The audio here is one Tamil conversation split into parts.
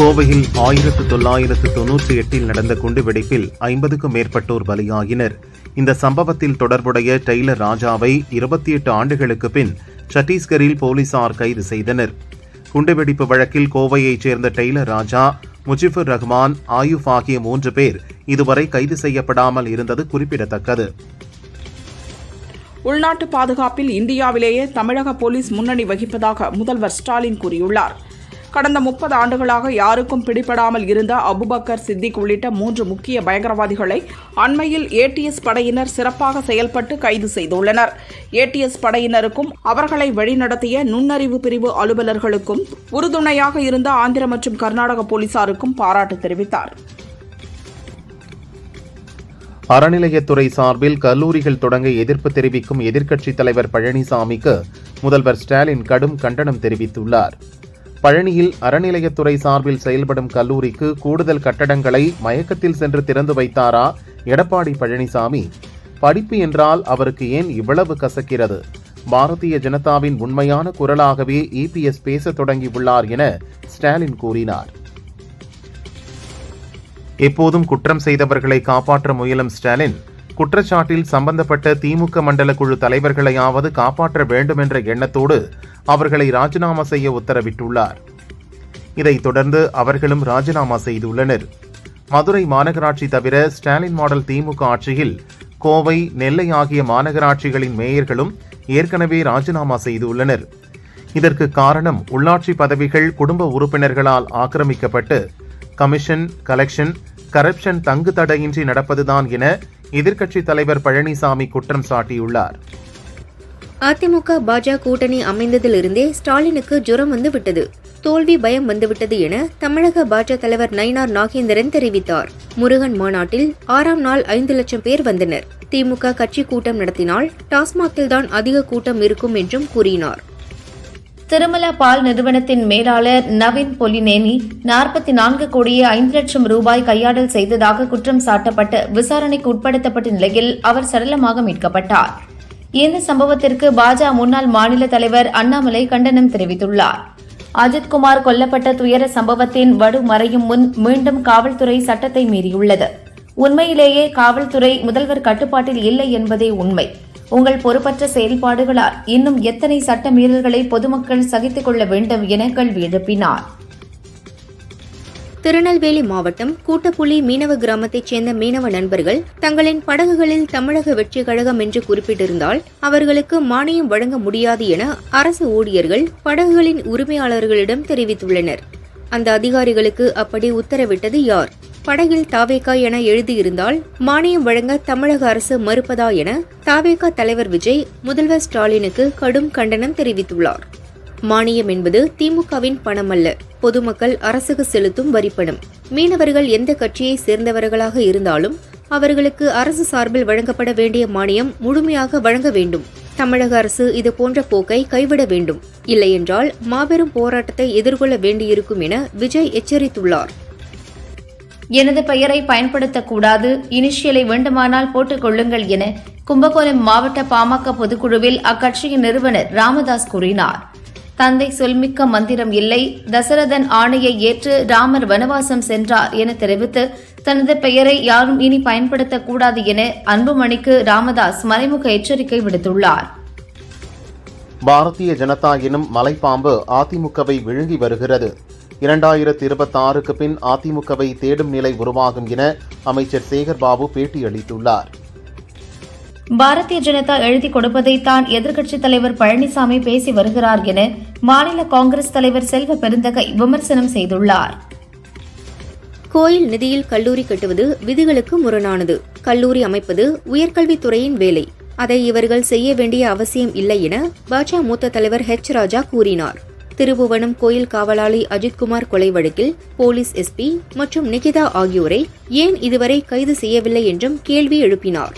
கோவையில் 1998 நடந்த குண்டுவெடிப்பில் 50க்கும் மேற்பட்டோர் பலியாகினர். இந்த சம்பவத்தில் தொடர்புடைய டெய்லர் ராஜாவை 28 ஆண்டுகளுக்கு பின் சத்தீஸ்கரில் போலீசார் கைது செய்தனர். குண்டுவெடிப்பு வழக்கில் கோவையைச் சேர்ந்த டெய்லர் ராஜா, முஜிபுர் ரஹ்மான், ஆயுப் ஆகிய 3 பேர் இதுவரை கைது செய்யப்படாமல் இருந்தது குறிப்பிடத்தக்கது. உள்நாட்டு பாதுகாப்பில் இந்தியாவிலேயே தமிழக போலீஸ் முன்னணி வகிப்பதாக முதல்வர் ஸ்டாலின் கூறியுள்ளார். கடந்த 30 ஆண்டுகளாக யாருக்கும் பிடிபடாமல் இருந்த அபுபக்கர் சித்திக் உள்ளிட்ட 3 முக்கிய பயங்கரவாதிகளை அண்மையில் ஏடிஎஸ் படையினர் சிறப்பாக செயல்பட்டு கைது செய்துள்ளனர். ஏடிஎஸ் படையினருக்கும் அவர்களை வழிநடத்திய நுண்ணறிவு பிரிவு அலுவலர்களுக்கும் உறுதுணையாக இருந்த ஆந்திர மற்றும் கர்நாடக போலீசாருக்கும் பாராட்டு தெரிவித்தார். அறநிலையத்துறை சார்பில் கல்லூரிகள் தொடங்க எதிர்ப்பு தெரிவிக்கும் எதிர்க்கட்சித் தலைவர் பழனிசாமிக்கு முதல்வர் ஸ்டாலின் கடும் கண்டனம் தெரிவித்துள்ளார். பழனியில் அறநிலையத்துறை சார்பில் செயல்படும் கல்லூரிக்கு கூடுதல் கட்டடங்களை மயக்கத்தில் சென்று திறந்து வைத்தாரா எடப்பாடி பழனிசாமி? படிப்பு என்றால் அவருக்கு ஏன் இவ்வளவு கசக்கிறது? பாரதிய ஜனதாவின் உண்மையான குரலாகவே இபிஎஸ் பேசத் தொடங்கியுள்ளார் என ஸ்டாலின் கூறினார். எப்போதும் குற்றம் செய்தவர்களை காப்பாற்ற முயலும் ஸ்டாலின், குற்றச்சாட்டில் சம்பந்தப்பட்ட திமுக மண்டல குழு தலைவர்களையாவது காப்பாற்ற வேண்டும் என்ற எண்ணத்தோடு அவர்களை ராஜினாமா செய்ய உத்தரவிட்டுள்ளார். இதைத் தொடர்ந்து அவர்களும் ராஜினாமா செய்துள்ளனர். மதுரை மாநகராட்சி தவிர ஸ்டாலின் மாடல் திமுக ஆட்சியில் கோவை, நெல்லை ஆகிய மாநகராட்சிகளின் மேயர்களும் ஏற்கனவே ராஜினாமா செய்துள்ளனர். இதற்கு காரணம் உள்ளாட்சி பதவிகள் குடும்ப உறுப்பினர்களால் ஆக்கிரமிக்கப்பட்டு கமிஷன், கலெக்ஷன், கரப்ஷன் தங்கு தடையின்றி நடப்பதுதான் என எதிர்க்கட்சித் தலைவர் பழனிசாமி குற்றம் சாட்டியுள்ளார். அதிமுக பாஜக கூட்டணி அமைந்ததிலிருந்தே ஸ்டாலினுக்கு ஜுரம் வந்து விட்டது, தோல்வி பயம் வந்துவிட்டது என தமிழக பாஜக தலைவர் நயினார் நாகேந்திரன் தெரிவித்தார். முருகன் மாநாட்டில் 6ஆம் நாள் 5 லட்சம் பேர் வந்தனர். திமுக கட்சி கூட்டம் நடத்தினால் டாஸ்மாகில்தான் அதிக கூட்டம் இருக்கும் என்றும் கூறினார். திருமலா பால் நிறுவனத்தின் மேலாளர் நவீன் பொலினேனி 44 கோடியே 5 லட்சம் ரூபாய் கையாடல் செய்ததாக குற்றம் சாட்டப்பட்டு விசாரணைக்கு உட்படுத்தப்பட்ட நிலையில் அவர் சடலமாக மீட்கப்பட்டார். இந்த சம்பவத்திற்கு பாஜக முன்னாள் மாநில தலைவர் அண்ணாமலை கண்டனம் தெரிவித்துள்ளார். அஜித்குமார் கொல்லப்பட்ட துயர சம்பவத்தின் வடு மறையும் முன் மீண்டும் காவல்துறை சட்டத்தை மீறியுள்ளது. உண்மையிலேயே காவல்துறை முதல்வர் கட்டுப்பாட்டில் இல்லை என்பதே உண்மை. உங்கள் பொறுப்பற்ற செயல்பாடுகளால் இன்னும் எத்தனை சட்ட மீறல்களை பொதுமக்கள் சகித்துக் கொள்ள வேண்டும் என கேள்வி எழுப்பினார். திருநெல்வேலி மாவட்டம் கூட்டப்புலி மீனவ கிராமத்தைச் சேர்ந்த மீனவ நண்பர்கள் தங்களின் படகுகளில் தமிழக வெற்றிக் கழகம் என்று குறிப்பிட்டிருந்தால் அவர்களுக்கு மானியம் வழங்க முடியாது என அரசு ஊழியர்கள் படகுகளின் உரிமையாளர்களிடம் தெரிவித்துள்ளனர். அந்த அதிகாரிகளுக்கு அப்படி உத்தரவிட்டது யார்? படகில் தாவேகா என எழுதியிருந்தால் மானியம் வழங்க தமிழக அரசு மறுப்பதா என தாவேகா தலைவர் விஜய் முதல்வர் ஸ்டாலினுக்கு கடும் கண்டனம் தெரிவித்துள்ளார். மானியம் என்பது திமுகவின் பணம் அல்ல, பொதுமக்கள் அரசுக்கு செலுத்தும் வரிப்பணம். மீனவர்கள் எந்த கட்சியை சேர்ந்தவர்களாக இருந்தாலும் அவர்களுக்கு அரசு சார்பில் வழங்கப்பட வேண்டிய மானியம் முழுமையாக வழங்க வேண்டும். தமிழக அரசு இதுபோன்ற போக்கை கைவிட வேண்டும், இல்லையென்றால் மாபெரும் போராட்டத்தை எதிர்கொள்ள வேண்டியிருக்கும் என விஜய் எச்சரித்துள்ளார். எனது பெயரை பயன்படுத்தக்கூடாது, இனிஷியலை வேண்டுமானால் போட்டுக் கொள்ளுங்கள் என கும்பகோணம் மாவட்ட பாமக பொதுக்குழுவில் அக்கட்சியின் நிறுவனர் ராமதாஸ் கூறினார். தந்தை சொல்மிக்க மந்திரம் இல்லை, தசரதன் ஆணையை ஏற்று ராமர் வனவாசம் சென்றார் என தெரிவித்து தனது பெயரை யாரும் இனி பயன்படுத்தக்கூடாது என அன்புமணிக்கு ராமதாஸ் மறைமுக எச்சரிக்கை விடுத்துள்ளார். பாரதிய ஜனதா எனும் மலைப்பாம்பு அதிமுகவை விழுங்கி வருகிறது. 2026க்கு பின் அதிமுகவை தேடும் நிலை உருவாகும் என அமைச்சர் சேகர்பாபு பேட்டியளித்துள்ளார். பாரதிய ஜனதா எழுதி கொடுப்பதைத்தான் எதிர்க்கட்சித் தலைவர் பழனிசாமி பேசி வருகிறார் என மாநில காங்கிரஸ் தலைவர் செல்வ பெருந்தகை விமர்சனம் செய்துள்ளார். கோயில் நிதியில் கல்லூரி கட்டுவது விதிகளுக்கு முரணானது. கல்லூரி அமைப்பது உயர்கல்வித்துறையின் வேலை. அதை இவர்கள் செய்ய வேண்டிய அவசியம் இல்லை என பாஜக மூத்த தலைவர் ராஜா கூறினார். திருபுவனம் கோயில் காவலாளி அஜித்குமார் கொலை வழக்கில் போலீஸ் எஸ்பி மற்றும் நிகிதா ஆகியோரை ஏன் இதுவரை கைது செய்யவில்லை என்றும் கேள்வி எழுப்பினார்.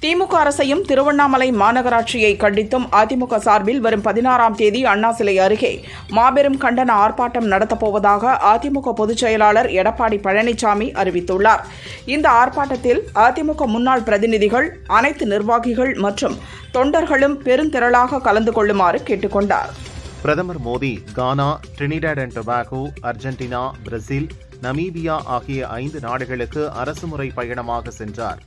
திமுக அரசையும் திருவண்ணாமலை மாநகராட்சியை கண்டித்தும் அதிமுக சார்பில் வரும் 16ஆம் தேதி அண்ணா சிலை அருகே மாபெரும் கண்டன ஆர்ப்பாட்டம் நடத்தப்போவதாக அதிமுக பொதுச் செயலாளர் எடப்பாடி பழனிசாமி அறிவித்துள்ளார். இந்த ஆர்ப்பாட்டத்தில் அதிமுக முன்னாள் பிரதிநிதிகள், அனைத்து நிர்வாகிகள் மற்றும் தொண்டர்களும் பெருந்திரளாக கலந்து கொள்ளுமாறு கேட்டுக்கொண்டார். பிரதமர் Modi Ghana, Trinidad and Tobago, Argentina, Brazil, Namibia ஆகிய 5 நாடுகளுக்கு அரசுமுறை பயணமாக சென்றார்.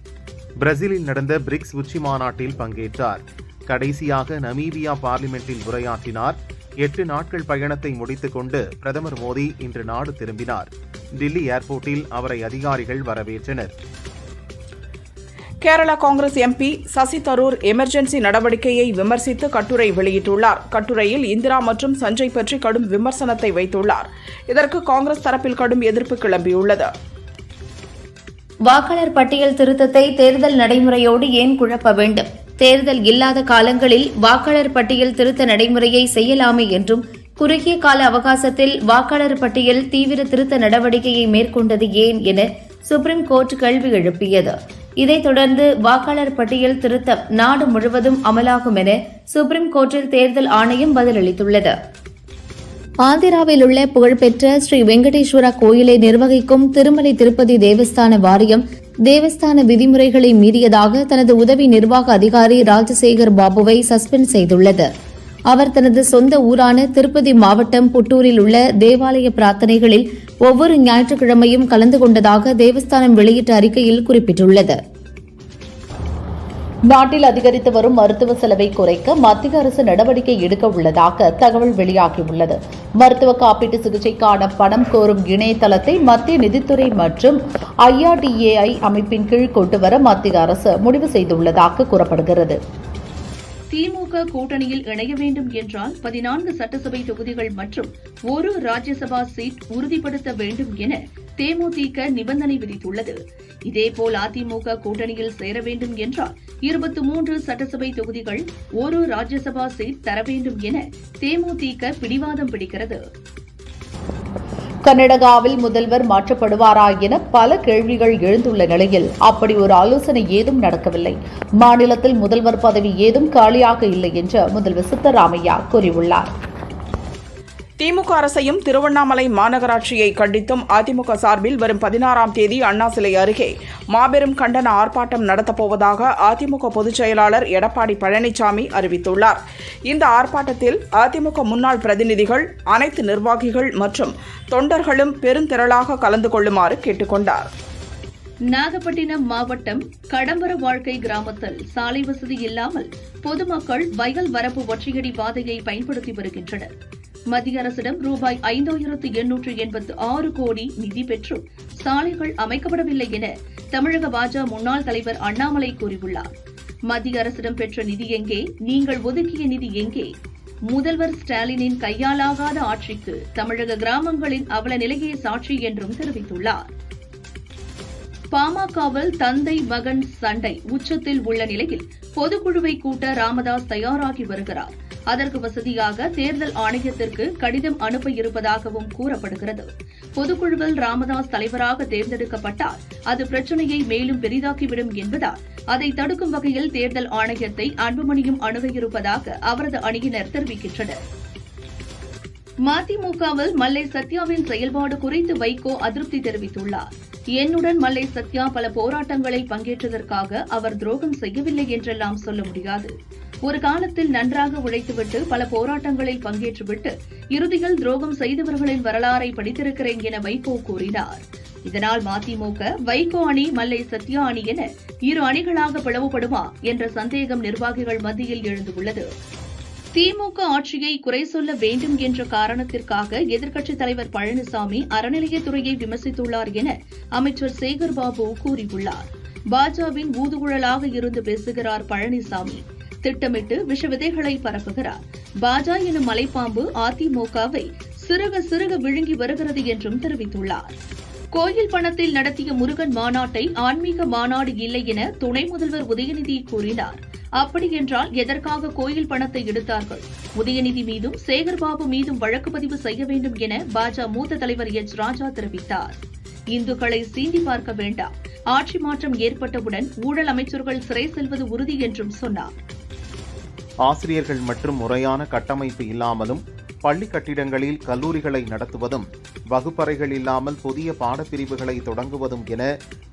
பிரேசிலில் நடந்த பிரிக்ஸ் உச்சி மாநாட்டில் பங்கேற்றார். கடைசியாக நமீபியா பார்லிமெண்டில் உரையாற்றினார். 8 நாட்கள் பயணத்தை முடித்துக் கொண்டு பிரதமர் மோடி இன்று நாடு திரும்பினார். டில்லி ஏர்போர்ட்டில் அவரை அதிகாரிகள் வரவேற்றனர். கேரள காங்கிரஸ் எம்பி சசி தரூர் எமர்ஜென்சி நடவடிக்கையை விமர்சித்து கட்டுரை வெளியிட்டுள்ளார். கட்டுரையில் இந்திரா மற்றும் சஞ்சய் பற்றி கடும் விமர்சனத்தை வைத்துள்ளார். இதற்கு காங்கிரஸ் தரப்பில் கடும் எதிர்ப்பு கிளம்பியுள்ளது. வாக்காளர் பட்டியல் திருத்தத்தை தேர்தல் நடைமுறையோடு ஏன் குழப்ப வேண்டும்? தேர்தல் இல்லாத காலங்களில் வாக்காளர் பட்டியல் திருத்த நடைமுறையை செய்யலாமே என்றும், குறுகிய கால அவகாசத்தில் வாக்காளர் பட்டியல் தீவிர திருத்த நடவடிக்கையை மேற்கொண்டது ஏன் என சுப்ரீம் கோர்ட் கேள்வி எழுப்பியது. இதைத் தொடர்ந்து வாக்காளர் பட்டியல் திருத்தம் நாடு முழுவதும் அமலாகும் என சுப்ரீம் கோர்ட்டில் தேர்தல் ஆணையம் பதிலளித்துள்ளது. ஆந்திராவில் உள்ள புகழ்பெற்ற ஸ்ரீ வெங்கடேஸ்வரா கோயிலை நிர்வகிக்கும் திருமலை திருப்பதி தேவஸ்தான வாரியம் தேவஸ்தான விதிமுறைகளை மீறியதாக தனது உதவி நிர்வாக அதிகாரி ராஜசேகர் பாபுவை சஸ்பெண்ட் செய்துள்ளது. அவர் தனது சொந்த ஊரான திருப்பதி மாவட்டம் புட்டூரில் உள்ள தேவாலய பிரார்த்தனைகளில் ஒவ்வொரு ஞாயிற்றுக்கிழமையும் கலந்து கொண்டதாக தேவஸ்தானம் வெளியிட்ட அறிக்கையில் குறிப்பிட்டுள்ளது. நாட்டில் அதிகரித்து வரும் மருத்துவ செலவை குறைக்க மத்திய அரசு நடவடிக்கை எடுக்க உள்ளதாக தகவல் வெளியாகியுள்ளது. மருத்துவ காப்பீட்டு சிகிச்சைக்கான பணம் கோரும் இணையதளத்தை மத்திய நிதித்துறை மற்றும் IRDAI அமைப்பின் கீழ் கொண்டுவர மத்திய அரசு முடிவு செய்துள்ளதாக கூறப்படுகிறது. திமுக கூட்டணியில் இணைய வேண்டும் என்றால் 14 சட்டசபை தொகுதிகள் மற்றும் 1 ராஜ்யசபா சீட் உறுதிப்படுத்த வேண்டும் என தேமுதிக நிபந்தனை விதித்துள்ளது. இதேபோல் அதிமுக கூட்டணியில் சேர வேண்டும் என்றால் 23 சட்டசபை தொகுதிகள், 1 ராஜ்யசபா சீட் தர வேண்டும் என தேமுதிக பிடிவாதம் பிடிக்கிறது. கர்நாடகாவில் முதல்வர் மாற்றப்படுவாரா என பல கேள்விகள் எழுந்துள்ள நிலையில் அப்படி ஒரு ஆலோசனை ஏதும் நடக்கவில்லை. மாநிலத்தில் முதல்வர் பதவி ஏதும் காலியாக இல்லை என்று முதல்வர் சித்தராமையா கூறியுள்ளார். திமுக அரசையும் திருவண்ணாமலை மாநகராட்சியை கண்டித்தும் அதிமுக சார்பில் வரும் 16ஆம் தேதி அண்ணா சிலை அருகே மாபெரும் கண்டன ஆர்ப்பாட்டம் நடத்தப்போவதாக அதிமுக பொதுச் செயலாளர் எடப்பாடி பழனிசாமி அறிவித்துள்ளார். இந்த ஆர்ப்பாட்டத்தில் அதிமுக முன்னாள் பிரதிநிதிகள், அனைத்து நிர்வாகிகள் மற்றும் தொண்டர்களும் பெருந்திரளாக கலந்து கொள்ளுமாறு கேட்டுக் கொண்டார். நாகப்பட்டினம் மாவட்டம் கடம்பர வாழ்க்கை கிராமத்தில் சாலை வசதி இல்லாமல் பொதுமக்கள் வயல் வரப்பு ஒற்றையடி பாதையை பயன்படுத்தி வருகின்றனர். மத்திய அரசிடம் ரூபாய் 5886 கோடி நிதி பெற்றும் சாலைகள் அமைக்கப்படவில்லை என தமிழக பாஜக முன்னாள் தலைவர் அண்ணாமலை கூறியுள்ளார். மத்திய அரசிடம் பெற்ற நிதி எங்கே? நீங்கள் ஒதுக்கிய நிதி எங்கே? முதல்வர் ஸ்டாலினின் கையாலாகாத ஆட்சிக்கு தமிழக கிராமங்களின் அவல நிலையே சாட்சி என்றும் தெரிவித்துள்ளார். பாமகவில் தந்தை மகன் சண்டை உச்சத்தில் உள்ள நிலையில் பொதுக்குழுவை கூட்ட ராமதாஸ் தயாராகி வருகிறார். அதற்கு வசதியாக தேர்தல் ஆணையத்திற்கு கடிதம் அனுப்ப இருப்பதாகவும் கூறப்படுகிறது. பொதுக்குழுவில் ராமதாஸ் தலைவராக தேர்ந்தெடுக்கப்பட்டால் அது பிரச்சினையை மேலும் பெரிதாக்கிவிடும் என்பதால் அதை தடுக்கும் வகையில் தேர்தல் ஆணையத்தை அன்புமணியும் அணுக இருப்பதாக அவரது அணியினர் தெரிவிக்கின்றனர். மதிமுகவில் மல்லை சத்யாவின் செயல்பாடு குறித்து வைகோ அதிருப்தி தெரிவித்துள்ளார். என்னுடன் மல்லை சத்யா பல போராட்டங்களில் பங்கேற்றதற்காக அவர் துரோகம் செய்யவில்லை என்றெல்லாம் சொல்ல முடியாது. ஒரு காலத்தில் நன்றாக உழைத்துவிட்டு பல போராட்டங்களில் பங்கேற்றுவிட்டு இறுதியில் துரோகம் செய்தவர்களின் வரலாறை படித்திருக்கிறேன் என வைகோ கூறினார். இதனால் மதிமுக வைகோ அணி, மல்லை சத்யா அணி என 2 அணிகளாக பிளவுபடுமா என்ற சந்தேகம் நிர்வாகிகள் மத்தியில் எழுந்துள்ளது. திமுக ஆட்சியை குறை சொல்ல வேண்டும் என்ற காரணத்திற்காக எதிர்க்கட்சித் தலைவர் பழனிசாமி அறநிலையத்துறையை விமர்சித்துள்ளார் என அமைச்சர் சேகர் பாபு கூறியுள்ளார். பாஜகவின் ஊதுகுழலாக இருந்து பேசுகிறார் பழனிசாமி. திட்டமிட்டு விஷ விதைகளை பரப்புகிறார். பாஜக எனும் மலைப்பாம்பு அதிமுகவை சிறுக சிறுக விழுங்கி வருகிறது என்றும் தெரிவித்துள்ளார். கோயில் பணத்தில் நடத்திய முருகன் மாநாட்டை ஆன்மீக மாநாடு இல்லை என துணை முதல்வர் உதயநிதி கூறினார். அப்படியென்றால் எதற்காக கோயில் பணத்தை எடுத்தார்கள்? உதயநிதி மீதும் சேகர்பாபு மீதும் வழக்கு பதிவு செய்ய வேண்டும் என பாஜக மூத்த தலைவர் எச் ராஜா தெரிவித்தார். இந்துக்களை சீண்டி பார்க்க வேண்டாம். ஆட்சி மாற்றம் ஏற்பட்டவுடன் ஊழல் அமைச்சர்கள் சிறை செல்வது உறுதி என்றும் சொன்னார். ஆசிரியர்கள் மற்றும் முறையான கட்டமைப்பு இல்லாமலும் பள்ளி கட்டிடங்களில் கல்லூரிகளை நடத்துவதும் வகுப்பறைகள் இல்லாமல் புதிய பாடப்பிரிவுகளை தொடங்குவதும் என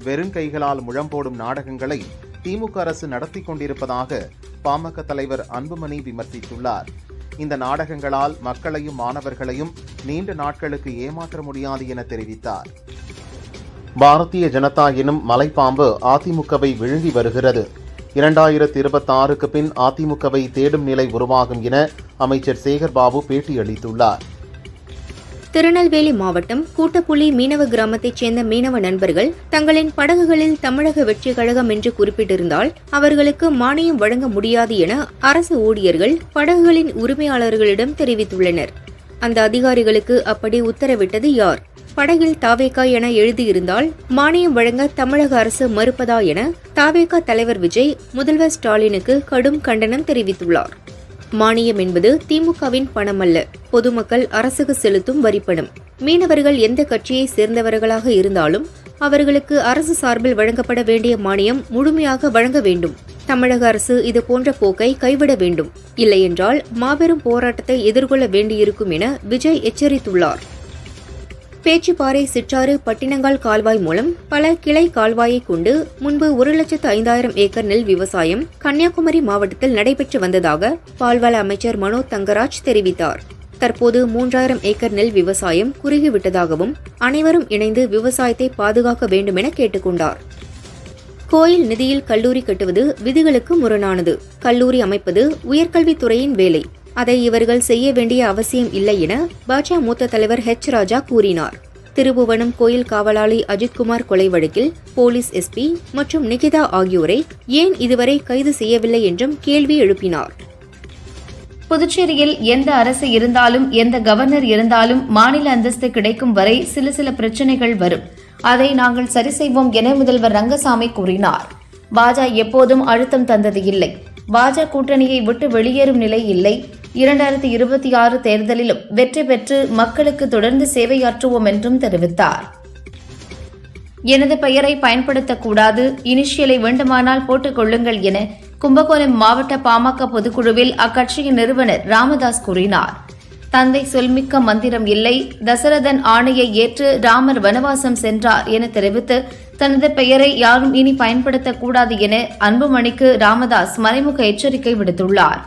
வெறுங்கைகளால் முழம்போடும் நாடகங்களை திமுக அரசு நடத்தி கொண்டிருப்பதாக பாமக தலைவர் அன்புமணி விமர்சித்துள்ளார். இந்த நாடகங்களால் மக்களையும் மாணவர்களையும் நீண்ட நாட்களுக்கு ஏமாற்ற முடியாது என தெரிவித்தார். பாரதிய ஜனதா எனும் மலைப்பாம்பு அதிமுகவை விழுங்கி வருகிறது. 2026க்கு பின் அதிமுகவை தேடும் நிலை உருவாகும் என அமைச்சர் சேகர்பாபு பேட்டியளித்துள்ளார். திருநெல்வேலி மாவட்டம் கூட்டப்புலி மீனவ கிராமத்தைச் சேர்ந்த மீனவ நண்பர்கள் தங்களின் படகுகளில் தமிழக வெற்றிக் கழகம் என்று குறிப்பிட்டிருந்தால் அவர்களுக்கு மானியம் வழங்க முடியாது என அரசு ஊழியர்கள் படகுகளின் உரிமையாளர்களிடம் தெரிவித்துள்ளனர். அந்த அதிகாரிகளுக்கு அப்படி உத்தரவிட்டது யார்? படகில் தாவேகா என எழுதியிருந்தால் மானியம் வழங்க தமிழக அரசு மறுப்பதா என தாவேகா தலைவர் விஜய் முதல்வர் ஸ்டாலினுக்கு கடும் கண்டனம் தெரிவித்துள்ளார். மானியம் என்பது திமுகவின் பணம் அல்ல, பொதுமக்கள் அரசுக்கு செலுத்தும் வரிப்பணம். மீனவர்கள் எந்த கட்சியை சேர்ந்தவர்களாக இருந்தாலும் அவர்களுக்கு அரசு சார்பில் வழங்கப்பட வேண்டிய மானியம் முழுமையாக வழங்க வேண்டும். தமிழக அரசு இதுபோன்ற போக்கை கைவிட வேண்டும், இல்லையென்றால் மாபெரும் போராட்டத்தை எதிர்கொள்ள வேண்டியிருக்கும் என விஜய் எச்சரித்துள்ளார். பேச்சிப்பாறை சிற்றாறு பட்டினங்கால் கால்வாய் மூலம் பல கிளை கால்வாயை கொண்டு முன்பு 1,05,000 ஏக்கர் நெல் விவசாயம் கன்னியாகுமரி மாவட்டத்தில் நடைபெற்று வந்ததாக பால்வள அமைச்சர் மனோ தங்கராஜ் தெரிவித்தார். தற்போது 3,000 ஏக்கர் நெல் விவசாயம் குறுகிவிட்டதாகவும் அனைவரும் இணைந்து விவசாயத்தை பாதுகாக்க வேண்டும் என கேட்டுக் கொண்டார். கோயில் நிதியில் கல்லூரி கட்டுவது விதிகளுக்கு முரணானது. கல்லூரி அமைப்பது உயர்கல்வித்துறையின் வேலை. அதை இவர்கள் செய்ய வேண்டிய அவசியம் இல்லை என பாஜக மூத்த தலைவர் ராஜா கூறினார். திருபுவனம் கோயில் காவலாளி அஜித்குமார் கொலை வழக்கில் போலீஸ் எஸ்பி மற்றும் நிகிதா ஆகியோரை ஏன் இதுவரை கைது செய்யவில்லை என்றும் கேள்வி எழுப்பினார். புதுச்சேரியில் எந்த அரசு இருந்தாலும் எந்த கவர்னர் இருந்தாலும் மாநில அந்தஸ்து கிடைக்கும் வரை சில பிரச்சினைகள் வரும். அதை நாங்கள் சரி செய்வோம் என முதல்வர் ரங்கசாமி கூறினார். பாஜக எப்போதும் அழுத்தம் தந்தது இல்லை. பாஜக கூட்டணியை விட்டு வெளியேறும் நிலை இல்லை. 2026 தேர்தலிலும் வெற்றி பெற்று மக்களுக்கு தொடர்ந்து சேவையாற்றுவோம் என்றும் தெரிவித்தார். எனது பெயரை பயன்படுத்தக்கூடாது, இனிஷியலை வேண்டுமானால் போட்டுக் கொள்ளுங்கள் என கும்பகோணம் மாவட்ட பாமக பொதுக்குழுவில் அக்கட்சியின் நிறுவனர் ராமதாஸ் கூறினார். தந்தை சொல்மிக்க மந்திரம் இல்லை, தசரதன் ஆணையை ஏற்று ராமர் வனவாசம் சென்றார் என தெரிவித்து தனது பெயரை யாரும் இனி பயன்படுத்தக்கூடாது என அன்புமணிக்கு ராமதாஸ் மறைமுக எச்சரிக்கை விடுத்துள்ளார்.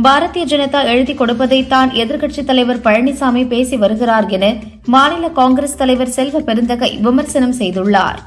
பாரதிய ஜனதா எழுதி கொடுப்பதைத்தான் எதிர்க்கட்சித் தலைவர் பழனிசாமி பேசி வருகிறார் என மாநில காங்கிரஸ் தலைவர் செல்வ பெருந்தகை விமர்சனம் செய்துள்ளார்.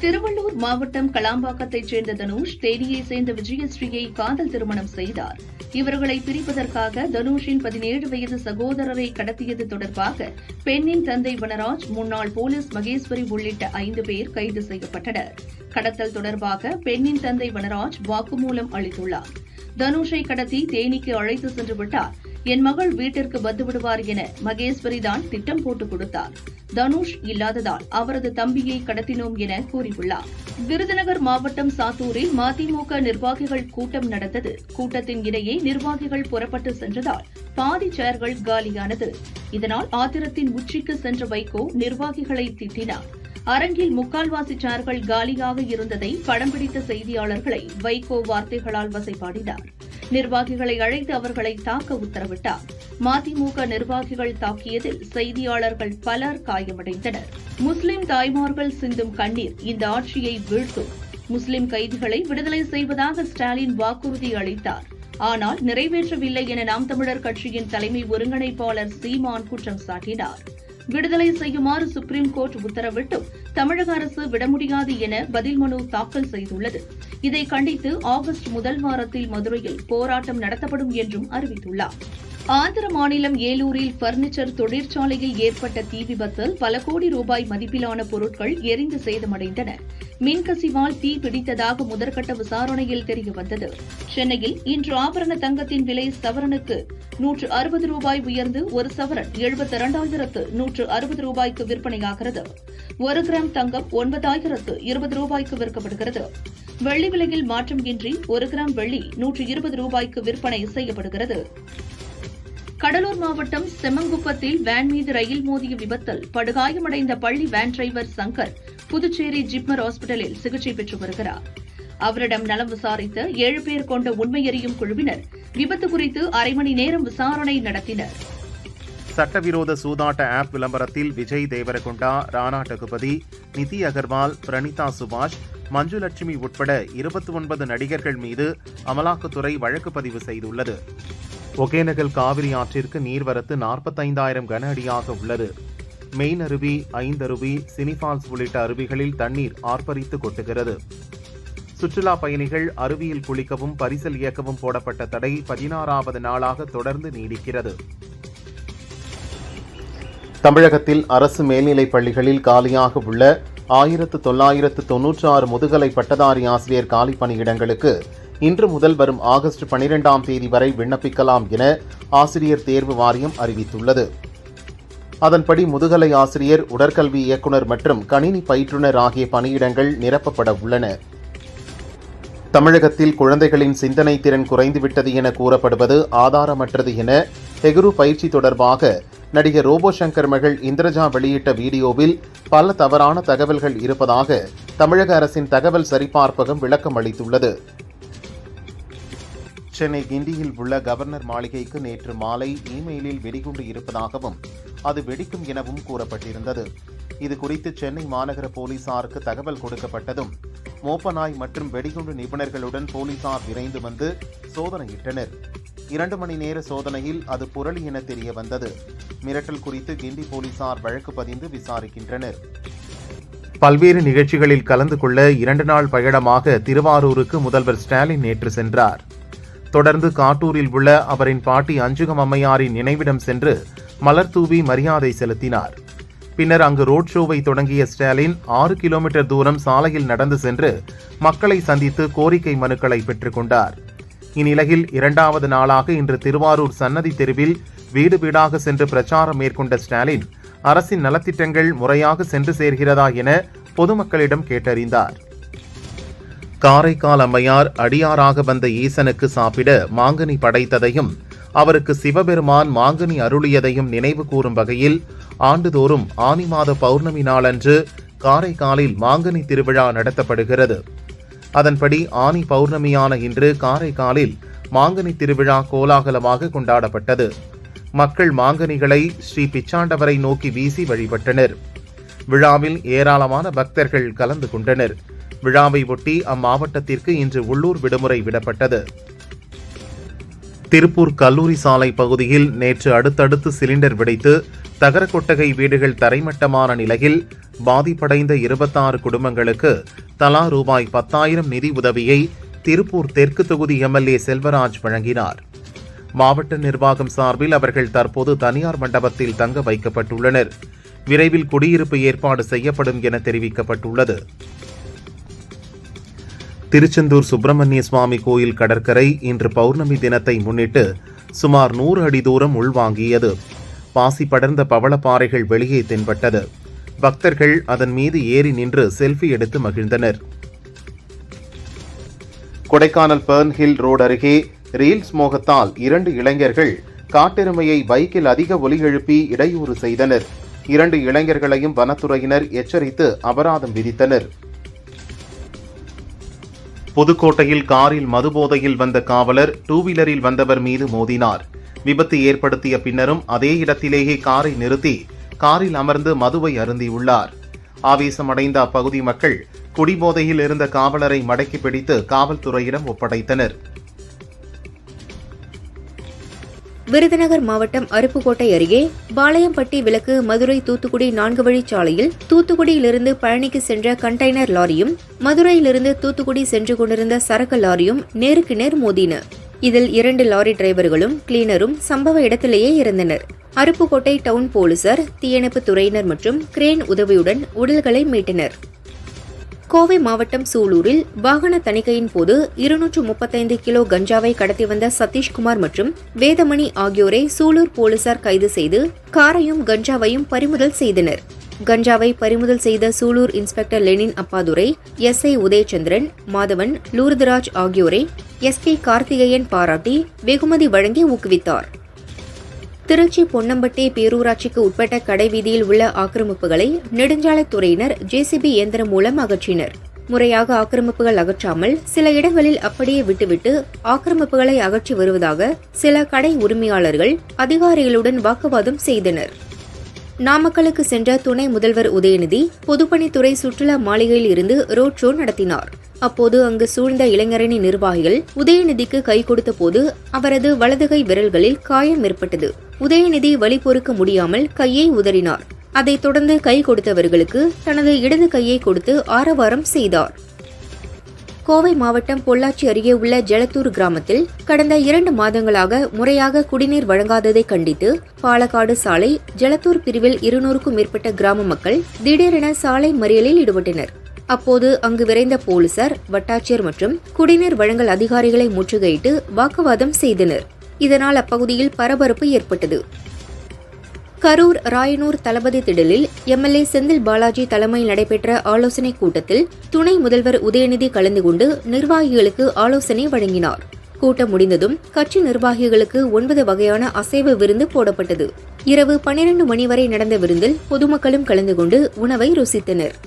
திருவள்ளூர் மாவட்டம் களாம்பாக்கத்தைச் சேர்ந்த தனுஷ் தேனியை சேர்ந்த விஜயஸ்ரீயை காதல் திருமணம் செய்தார். இவர்களை பிரிப்பதற்காக தனுஷின் 17 வயது சகோதரரை கடத்தியது தொடர்பாக பெண்ணின் தந்தை வனராஜ், முன்னாள் போலீஸ் மகேஸ்வரி உள்ளிட்ட 5 பேர் கைது செய்யப்பட்டனர். கடத்தல் தொடர்பாக பெண்ணின் தந்தை வனராஜ் வாக்குமூலம் அளித்துள்ளார். தனுஷை கடத்தி தேனிக்கு அழைத்து சென்று விட்டார். என் மகள் வீட்டிற்கு வந்துவிடுவார் என மகேஸ்வரிதான் திட்டம் போட்டுக் கொடுத்தார். தனுஷ் இல்லாததால் அவரது தம்பியை கடத்தினோம் என கூறியுள்ளார். விருதுநகர் மாவட்டம் சாத்தூரில் மதிமுக நிர்வாகிகள் கூட்டம் நடந்தது. கூட்டத்தின் இடையே நிர்வாகிகள் புறப்பட்டு சென்றதால் பாதி சேர்கள் காலியானது. இதனால் ஆத்திரத்தின் உச்சிக்கு சென்ற வைகோ நிர்வாகிகளை திட்டினார். அரங்கில் முக்கால்வாசி சேர்கள் காலியாக இருந்ததை படம் பிடித்த செய்தியாளர்களை வைகோ வார்த்தைகளால் வசைபாடினார். நிர்வாகிகளை அழைத்து அவர்களை தாக்க உத்தரவிட்டார். மதிமுக நிர்வாகிகள் தாக்கியதில் செய்தியாளர்கள் பலர் காயமடைந்தனர். முஸ்லிம் தாய்மார்கள் சிந்தும் கண்ணீர் இந்த ஆட்சியை வீழ்த்தும். முஸ்லிம் கைதிகளை விடுதலை செய்வதாக ஸ்டாலின் வாக்குறுதி அளித்தார். ஆனால் நிறைவேற்றவில்லை என நாம் தமிழர் கட்சியின் தலைமை ஒருங்கிணைப்பாளர் சீமான் குற்றம் சாட்டினார். விடுதலை செய்யுமாறு சுப்ரீம் கோர்ட் உத்தரவிட்டும் தமிழக அரசு விட முடியாது என பதில் மனு தாக்கல் செய்துள்ளது. இதை கண்டித்து ஆகஸ்ட் முதல் வாரத்தில் மதுரையில் போராட்டம் நடத்தப்படும் என்றும் அறிவித்துள்ளார். ஆந்திர மாநிலம் ஏலூரில் பர்னிச்சர் தொழிற்சாலையில் ஏற்பட்ட தீ விபத்தில் பல கோடி ரூபாய் மதிப்பிலான பொருட்கள் எரிந்து சேதமடைந்தன. மின்கசிவால் தீ பிடித்ததாக முதற்கட்ட விசாரணையில் தெரியவந்தது. சென்னையில் இன்று ஆபரண தங்கத்தின் விலை சவரனுக்கு 160 ரூபாய் உயர்ந்து ஒரு சவரன் 72,160 ரூபாய்க்கு விற்பனையாகிறது. 1 கிராம் தங்கம் 9,020 ரூபாய்க்கு விற்கப்படுகிறது. வெள்ளி விலையில் மாற்றம் இன்றி 1 கிராம் வெள்ளி 120 ரூபாய்க்கு விற்பனை செய்யப்படுகிறது. கடலூர் மாவட்டம் செம்மங்குப்பத்தில் வேன் மீது ரயில் மோதிய விபத்தில் படுகாயமடைந்த பள்ளி வேன் டிரைவர் சங்கர் புதுச்சேரி ஜிப்மர் ஹாஸ்பிட்டலில் சிகிச்சை பெற்று வருகிறார். அவரிடம் நலம் விசாரித்த 7 பேர் கொண்ட உண்மையறியும் குழுவினர் விபத்து குறித்து அரை மணி நேரம் விசாரணை நடத்தினர். சட்டவிரோத சூதாட்ட ஆப் விளம்பரத்தில் விஜய் தேவரகொண்டா, ராணா டகுபதி, நிதி அகர்வால், பிரணீதா சுபாஷ், மஞ்சுலட்சுமி உட்பட 29 நடிகர்கள் மீது அமலாக்கத்துறை வழக்கு பதிவு செய்துள்ளது. ஒகேனக்கல் காவிரி ஆற்றிற்கு நீர்வரத்து 45,000 கன அடியாக உள்ளது. மெயின் அருவி, ஐந்தருவி, சினிஃபால்ஸ் உள்ளிட்ட அருவிகளில் தண்ணீர் ஆர்ப்பரித்து கொட்டுகிறது. சுற்றுலா பயணிகள் அருவியில் குளிக்கவும் பரிசல் இயக்கவும் போடப்பட்ட தடை 16வது நாளாக தொடர்ந்து நீடிக்கிறது. தமிழகத்தில் அரசு மேல்நிலைப் பள்ளிகளில் காலியாக உள்ள 1996 முதுகலை பட்டதாரி ஆசிரியர் காலி பணியிடங்களுக்கு இன்று முதல் வரும் ஆகஸ்ட் 12ஆம் தேதி வரை விண்ணப்பிக்கலாம் என ஆசிரியர் தேர்வு வாரியம் அறிவித்துள்ளது. அதன்படி முதுகலை ஆசிரியர், உடற்கல்வி இயக்குநர் மற்றும் கணினி பயிற்றுநர் ஆகிய பணியிடங்கள் நிரப்பப்பட உள்ளன. தமிழகத்தில் குழந்தைகளின் சிந்தனை திறன் குறைந்துவிட்டது என கூறப்படுவது ஆதாரமற்றது என ஹெகுரு பயிற்சி தொடர்பாக நடிகர் ரோபோ சங்கர் மகள் இந்திரஜா வெளியிட்ட வீடியோவில் பல தவறான தகவல்கள் இருப்பதாக தமிழக அரசின் தகவல் சரிபார்ப்பகம் விளக்கம் அளித்துள்ளது. சென்னை கிண்டியில் உள்ள கவர்னர் மாளிகைக்கு நேற்று மாலை இமெயிலில் வெடிகுண்டு இருப்பதாகவும் அது வெடிக்கும் எனவும் கூறப்பட்டிருந்தது. இதுகுறித்து சென்னை மாநகர போலீசாருக்கு தகவல் கொடுக்கப்பட்டதும் மோப்பநாய் மற்றும் வெடிகுண்டு நிபுணர்களுடன் போலீசார் விரைந்து வந்து சோதனையிட்டனர். 2 மணி நேர சோதனையில் அது புரளி என தெரிய வந்தது. மிரட்டல் குறித்து கிண்டி போலீசார் வழக்கு பதிந்து விசாரிக்கின்றனர். பல்வேறு நிகழ்ச்சிகளில் கலந்து கொள்ள 2 நாள் பயணமாக திருவாரூருக்கு முதல்வர் ஸ்டாலின் நேற்று சென்றார். தொடர்ந்து காட்டூரில் உள்ள அவரின் பாட்டி அஞ்சுகம் அம்மையாரின் நினைவிடம் சென்று மலர் தூவி மரியாதை செலுத்தினார். பின்னர் அங்கு ரோட் ஷோவை தொடங்கிய ஸ்டாலின் 6 கிலோமீட்டர் தூரம் சாலையில் நடந்து சென்று மக்களை சந்தித்து கோரிக்கை மனுக்களை பெற்றுக் கொண்டார். இந்நிலையில் 2வது நாளாக இன்று திருவாரூர் சன்னதி தெருவில் வீடு வீடாக சென்று பிரச்சாரம் மேற்கொண்ட ஸ்டாலின் அரசின் நலத்திட்டங்கள் முறையாக சென்று சேர்கிறதா என பொதுமக்களிடம் கேட்டறிந்தார். காரைக்கால் அம்மையார் அடியாராக வந்த ஈசனுக்கு சாப்பிட மாங்கனி படைத்ததையும் அவருக்கு சிவபெருமான் மாங்கனி அருளியதையும் நினைவு கூறும் வகையில் ஆண்டுதோறும் ஆனி மாத பௌர்ணமி நாளன்று காரைக்காலில் மாங்கனி திருவிழா நடத்தப்படுகிறது. அதன்படி ஆனி பௌர்ணமியான இன்று காரைக்காலில் மாங்கனி திருவிழா கோலாகலமாக கொண்டாடப்பட்டது. மக்கள் மாங்கனிகளை ஸ்ரீ பிச்சாண்டவரை நோக்கி வீசி வழிபட்டனர். விழாவில் ஏராளமான பக்தர்கள் கலந்து கொண்டனர். விழாவை ஒட்டி அம்மாவட்டத்திற்கு இன்று உள்ளூர் விடுமுறை விடப்பட்டது. திருப்பூர் கல்லூரி சாலை பகுதியில் நேற்று அடுத்தடுத்து சிலிண்டர் வெடித்து தகர கொட்டகை வீடுகள் தரைமட்டமான நிலையில் பாதிப்படைந்த 26 குடும்பங்களுக்கு தலா ரூபாய் 10,000 நிதி உதவியை திருப்பூர் தெற்கு தொகுதி எம்எல்ஏ செல்வராஜ் வழங்கினார். மாவட்ட நிர்வாகம் சார்பில் அவர்கள் தற்போது தனியார் மண்டபத்தில் தங்க வைக்கப்பட்டுள்ளனர். விரைவில் குடியிருப்பு ஏற்பாடு செய்யப்படும் என தெரிவிக்கப்பட்டுள்ளது. திருச்செந்தூர் சுப்பிரமணிய சுவாமி கோயில் கடற்கரை இன்று பௌர்ணமி தினத்தை முன்னிட்டு சுமார் 100 அடி தூரம் உள்வாங்கியது. பாசி படர்ந்த பவளப்பாறைகள் வெளியே தென்பட்டது. பக்தர்கள் அதன் மீது ஏறி நின்று செல்ஃபி எடுத்து மகிழ்ந்தனர். கொடைக்கானல் பெர்ன்ஹில் ரோடு அருகே ரீல்ஸ் மோகத்தால் 2 இளைஞர்கள் காட்டெருமையை பைக்கில் அதிக ஒலி எழுப்பி இடையூறு செய்தனர். 2 இளைஞர்களையும் வனத்துறையினர் எச்சரித்து அபராதம் விதித்தனர். புதுக்கோட்டையில் காரில் மதுபோதையில் வந்த காவலர் 2 வீலரில் வந்தவர் மீது மோதினார். விபத்து ஏற்படுத்திய பின்னரும் அதே இடத்திலேயே காரை நிறுத்தி காரில் அமர்ந்து மதுவை அருந்தியுள்ளார். ஆவேசமடைந்த அப்பகுதி மக்கள் குடிபோதையில் இருந்த காவலரை மடக்கி பிடித்து காவல்துறையிடம் ஒப்படைத்தனர். விருதுநகர் மாவட்டம் அருப்புக்கோட்டை அருகே பாளையம்பட்டி விலக்கு மதுரை தூத்துக்குடி 4 வழிச்சாலையில் தூத்துக்குடியிலிருந்து பழனிக்கு சென்ற கண்டெய்னர் லாரியும் மதுரையிலிருந்து தூத்துக்குடி சென்று கொண்டிருந்த சரக்கு லாரியும் நேருக்கு நேர் மோதின. இதில் 2 லாரி டிரைவர்களும் கிளீனரும் சம்பவ இடத்திலேயே இறந்தனர். அருப்புக்கோட்டை டவுன் போலீசார், தீயணைப்பு துறையினர் மற்றும் கிரேன் உதவியுடன் உடல்களை மீட்டனர். கோவை மாவட்டம் சூலூரில் வாகன தணிக்கையின் போது 235 கிலோ கஞ்சாவை கடத்தி வந்த சதீஷ்குமார் மற்றும் வேதமணி ஆகியோரை சூலூர் போலீசார் கைது செய்து காரையும் கஞ்சாவையும் பறிமுதல் செய்தனர். கஞ்சாவை பறிமுதல் செய்த சூலூர் இன்ஸ்பெக்டர் லெனின் அப்பாதுரை, எஸ்ஐ உதயச்சந்திரன், மாதவன், லூர்தராஜ் ஆகியோரை எஸ்பி கார்த்திகேயன் பாராட்டி வெகுமதி வழங்கி ஊக்குவித்தார். திருச்சி பொன்னம்பட்டி பேரூராட்சிக்கு உட்பட்ட கடைவீதியில் உள்ள ஆக்கிரமிப்புகளை நெடுஞ்சாலைத்துறையினர் ஜேசிபி இயந்திரம் மூலம் அகற்றினர். முறையாக ஆக்கிரமிப்புகள் அகற்றாமல் சில இடங்களில் அப்படியே விட்டுவிட்டு ஆக்கிரமிப்புகளை அகற்றி வருவதாக சில கடை உரிமையாளர்கள் அதிகாரிகளுடன் வாக்குவாதம் செய்தனர். நாமக்கலுக்கு சென்ற துணை முதல்வர் உதயநிதி பொதுப்பணித்துறை சுற்றுலா மாளிகையில் இருந்து ரோட் ஷோ நடத்தினார். அப்போது அங்கு சூழ்ந்த இளைஞரணி நிர்வாகிகள் உதயநிதிக்கு கை கொடுத்த போது அவரது வலதுகை விரல்களில் காயம் ஏற்பட்டது. உதயநிதி வலி பொறுக்க முடியாமல் கையை உதறினார். அதைத் தொடர்ந்து கை கொடுத்தவர்களுக்கு தனது இடது கையை கொடுத்து ஆரவாரம் செய்தார். கோவை மாவட்டம் பொள்ளாச்சி அருகே உள்ள ஜலத்தூர் கிராமத்தில் கடந்த 2 மாதங்களாக முறையாக குடிநீர் வழங்காததை கண்டித்து பாலக்காடு சாலை ஜலத்தூர் பிரிவில் 200க்கும் மேற்பட்ட கிராம மக்கள் திடீரென சாலை மறியலில் ஈடுபட்டனர். அப்போது அங்கு விரைந்த போலீசார், வட்டாட்சியர் மற்றும் குடிநீர் வழங்கல் அதிகாரிகளை முற்றுகையிட்டு வாக்குவாதம் செய்தனர். இதனால் அப்பகுதியில் பரபரப்பு ஏற்பட்டது. கரூர் ராயனூர் தளபதி திடலில் எம்எல்ஏ செந்தில் பாலாஜி தலைமையில் நடைபெற்ற ஆலோசனைக் கூட்டத்தில் துணை முதல்வர் உதயநிதி கலந்து கொண்டு நிர்வாகிகளுக்கு ஆலோசனை வழங்கினார். கூட்டம் முடிந்ததும் கட்சி நிர்வாகிகளுக்கு 9 வகையான அசைவ விருந்து போடப்பட்டது. இரவு 12 மணி வரை நடந்த விருந்தில் பொதுமக்களும் கலந்து கொண்டு உணவை ருசித்தனர்.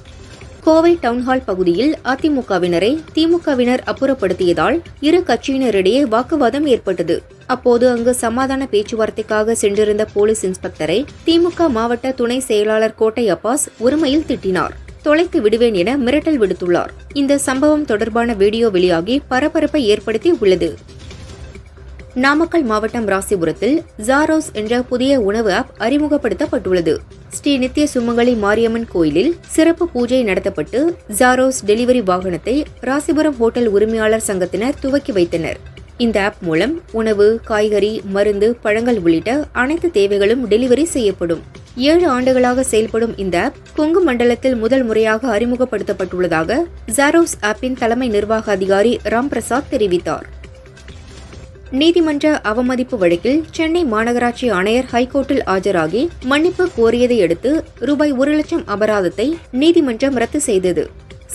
கோவை டவுன்ஹால் பகுதியில் அதிமுகவினரை திமுகவினர் அப்புறப்படுத்தியதால் இரு கட்சியினரிடையே வாக்குவாதம் ஏற்பட்டது. அப்போது அங்கு சமாதான பேச்சுவார்த்தைக்காக சென்றிருந்த போலீஸ் இன்ஸ்பெக்டரை திமுக மாவட்ட துணை செயலாளர் கோட்டை அப்பாஸ் ஒருமையில் திட்டினார். தொலைத்து விடுவேன் என மிரட்டல் விடுத்துள்ளார். இந்த சம்பவம் தொடர்பான வீடியோ வெளியாகி பரபரப்பை ஏற்படுத்தி உள்ளது. நாமக்கல் மாவட்டம் ராசிபுரத்தில் ஜாரோஸ் என்ற புதிய உணவு ஆப் அறிமுகப்படுத்தப்பட்டுள்ளது. ஸ்ரீ நித்திய சுமங்கலி மாரியம்மன் கோயிலில் சிறப்பு பூஜை நடத்தப்பட்டு ஜாரோஸ் டெலிவரி வாகனத்தை ராசிபுரம் ஹோட்டல் உரிமையாளர் சங்கத்தினர் துவக்கி வைத்தனர். இந்த ஆப் மூலம் உணவு, காய்கறி, மருந்து, பழங்கள் உள்ளிட்ட அனைத்து தேவைகளும் டெலிவரி செய்யப்படும். 7 ஆண்டுகளாக செயல்படும் இந்த ஆப் கொங்கு மண்டலத்தில் முதல் முறையாக அறிமுகப்படுத்தப்பட்டுள்ளதாக ஜாரோஸ் ஆப்பின் தலைமை நிர்வாக அதிகாரி ராம்பிரசாத் தெரிவித்தார். நீதிமன்ற அவமதிப்பு வழக்கில் சென்னை மாநகராட்சி ஆணையர் ஹைகோர்ட்டில் ஆஜராகி மன்னிப்பு கோரியதை அடுத்து ரூபாய் 1 லட்சம் அபராதத்தை நீதிமன்றம் ரத்து செய்தது.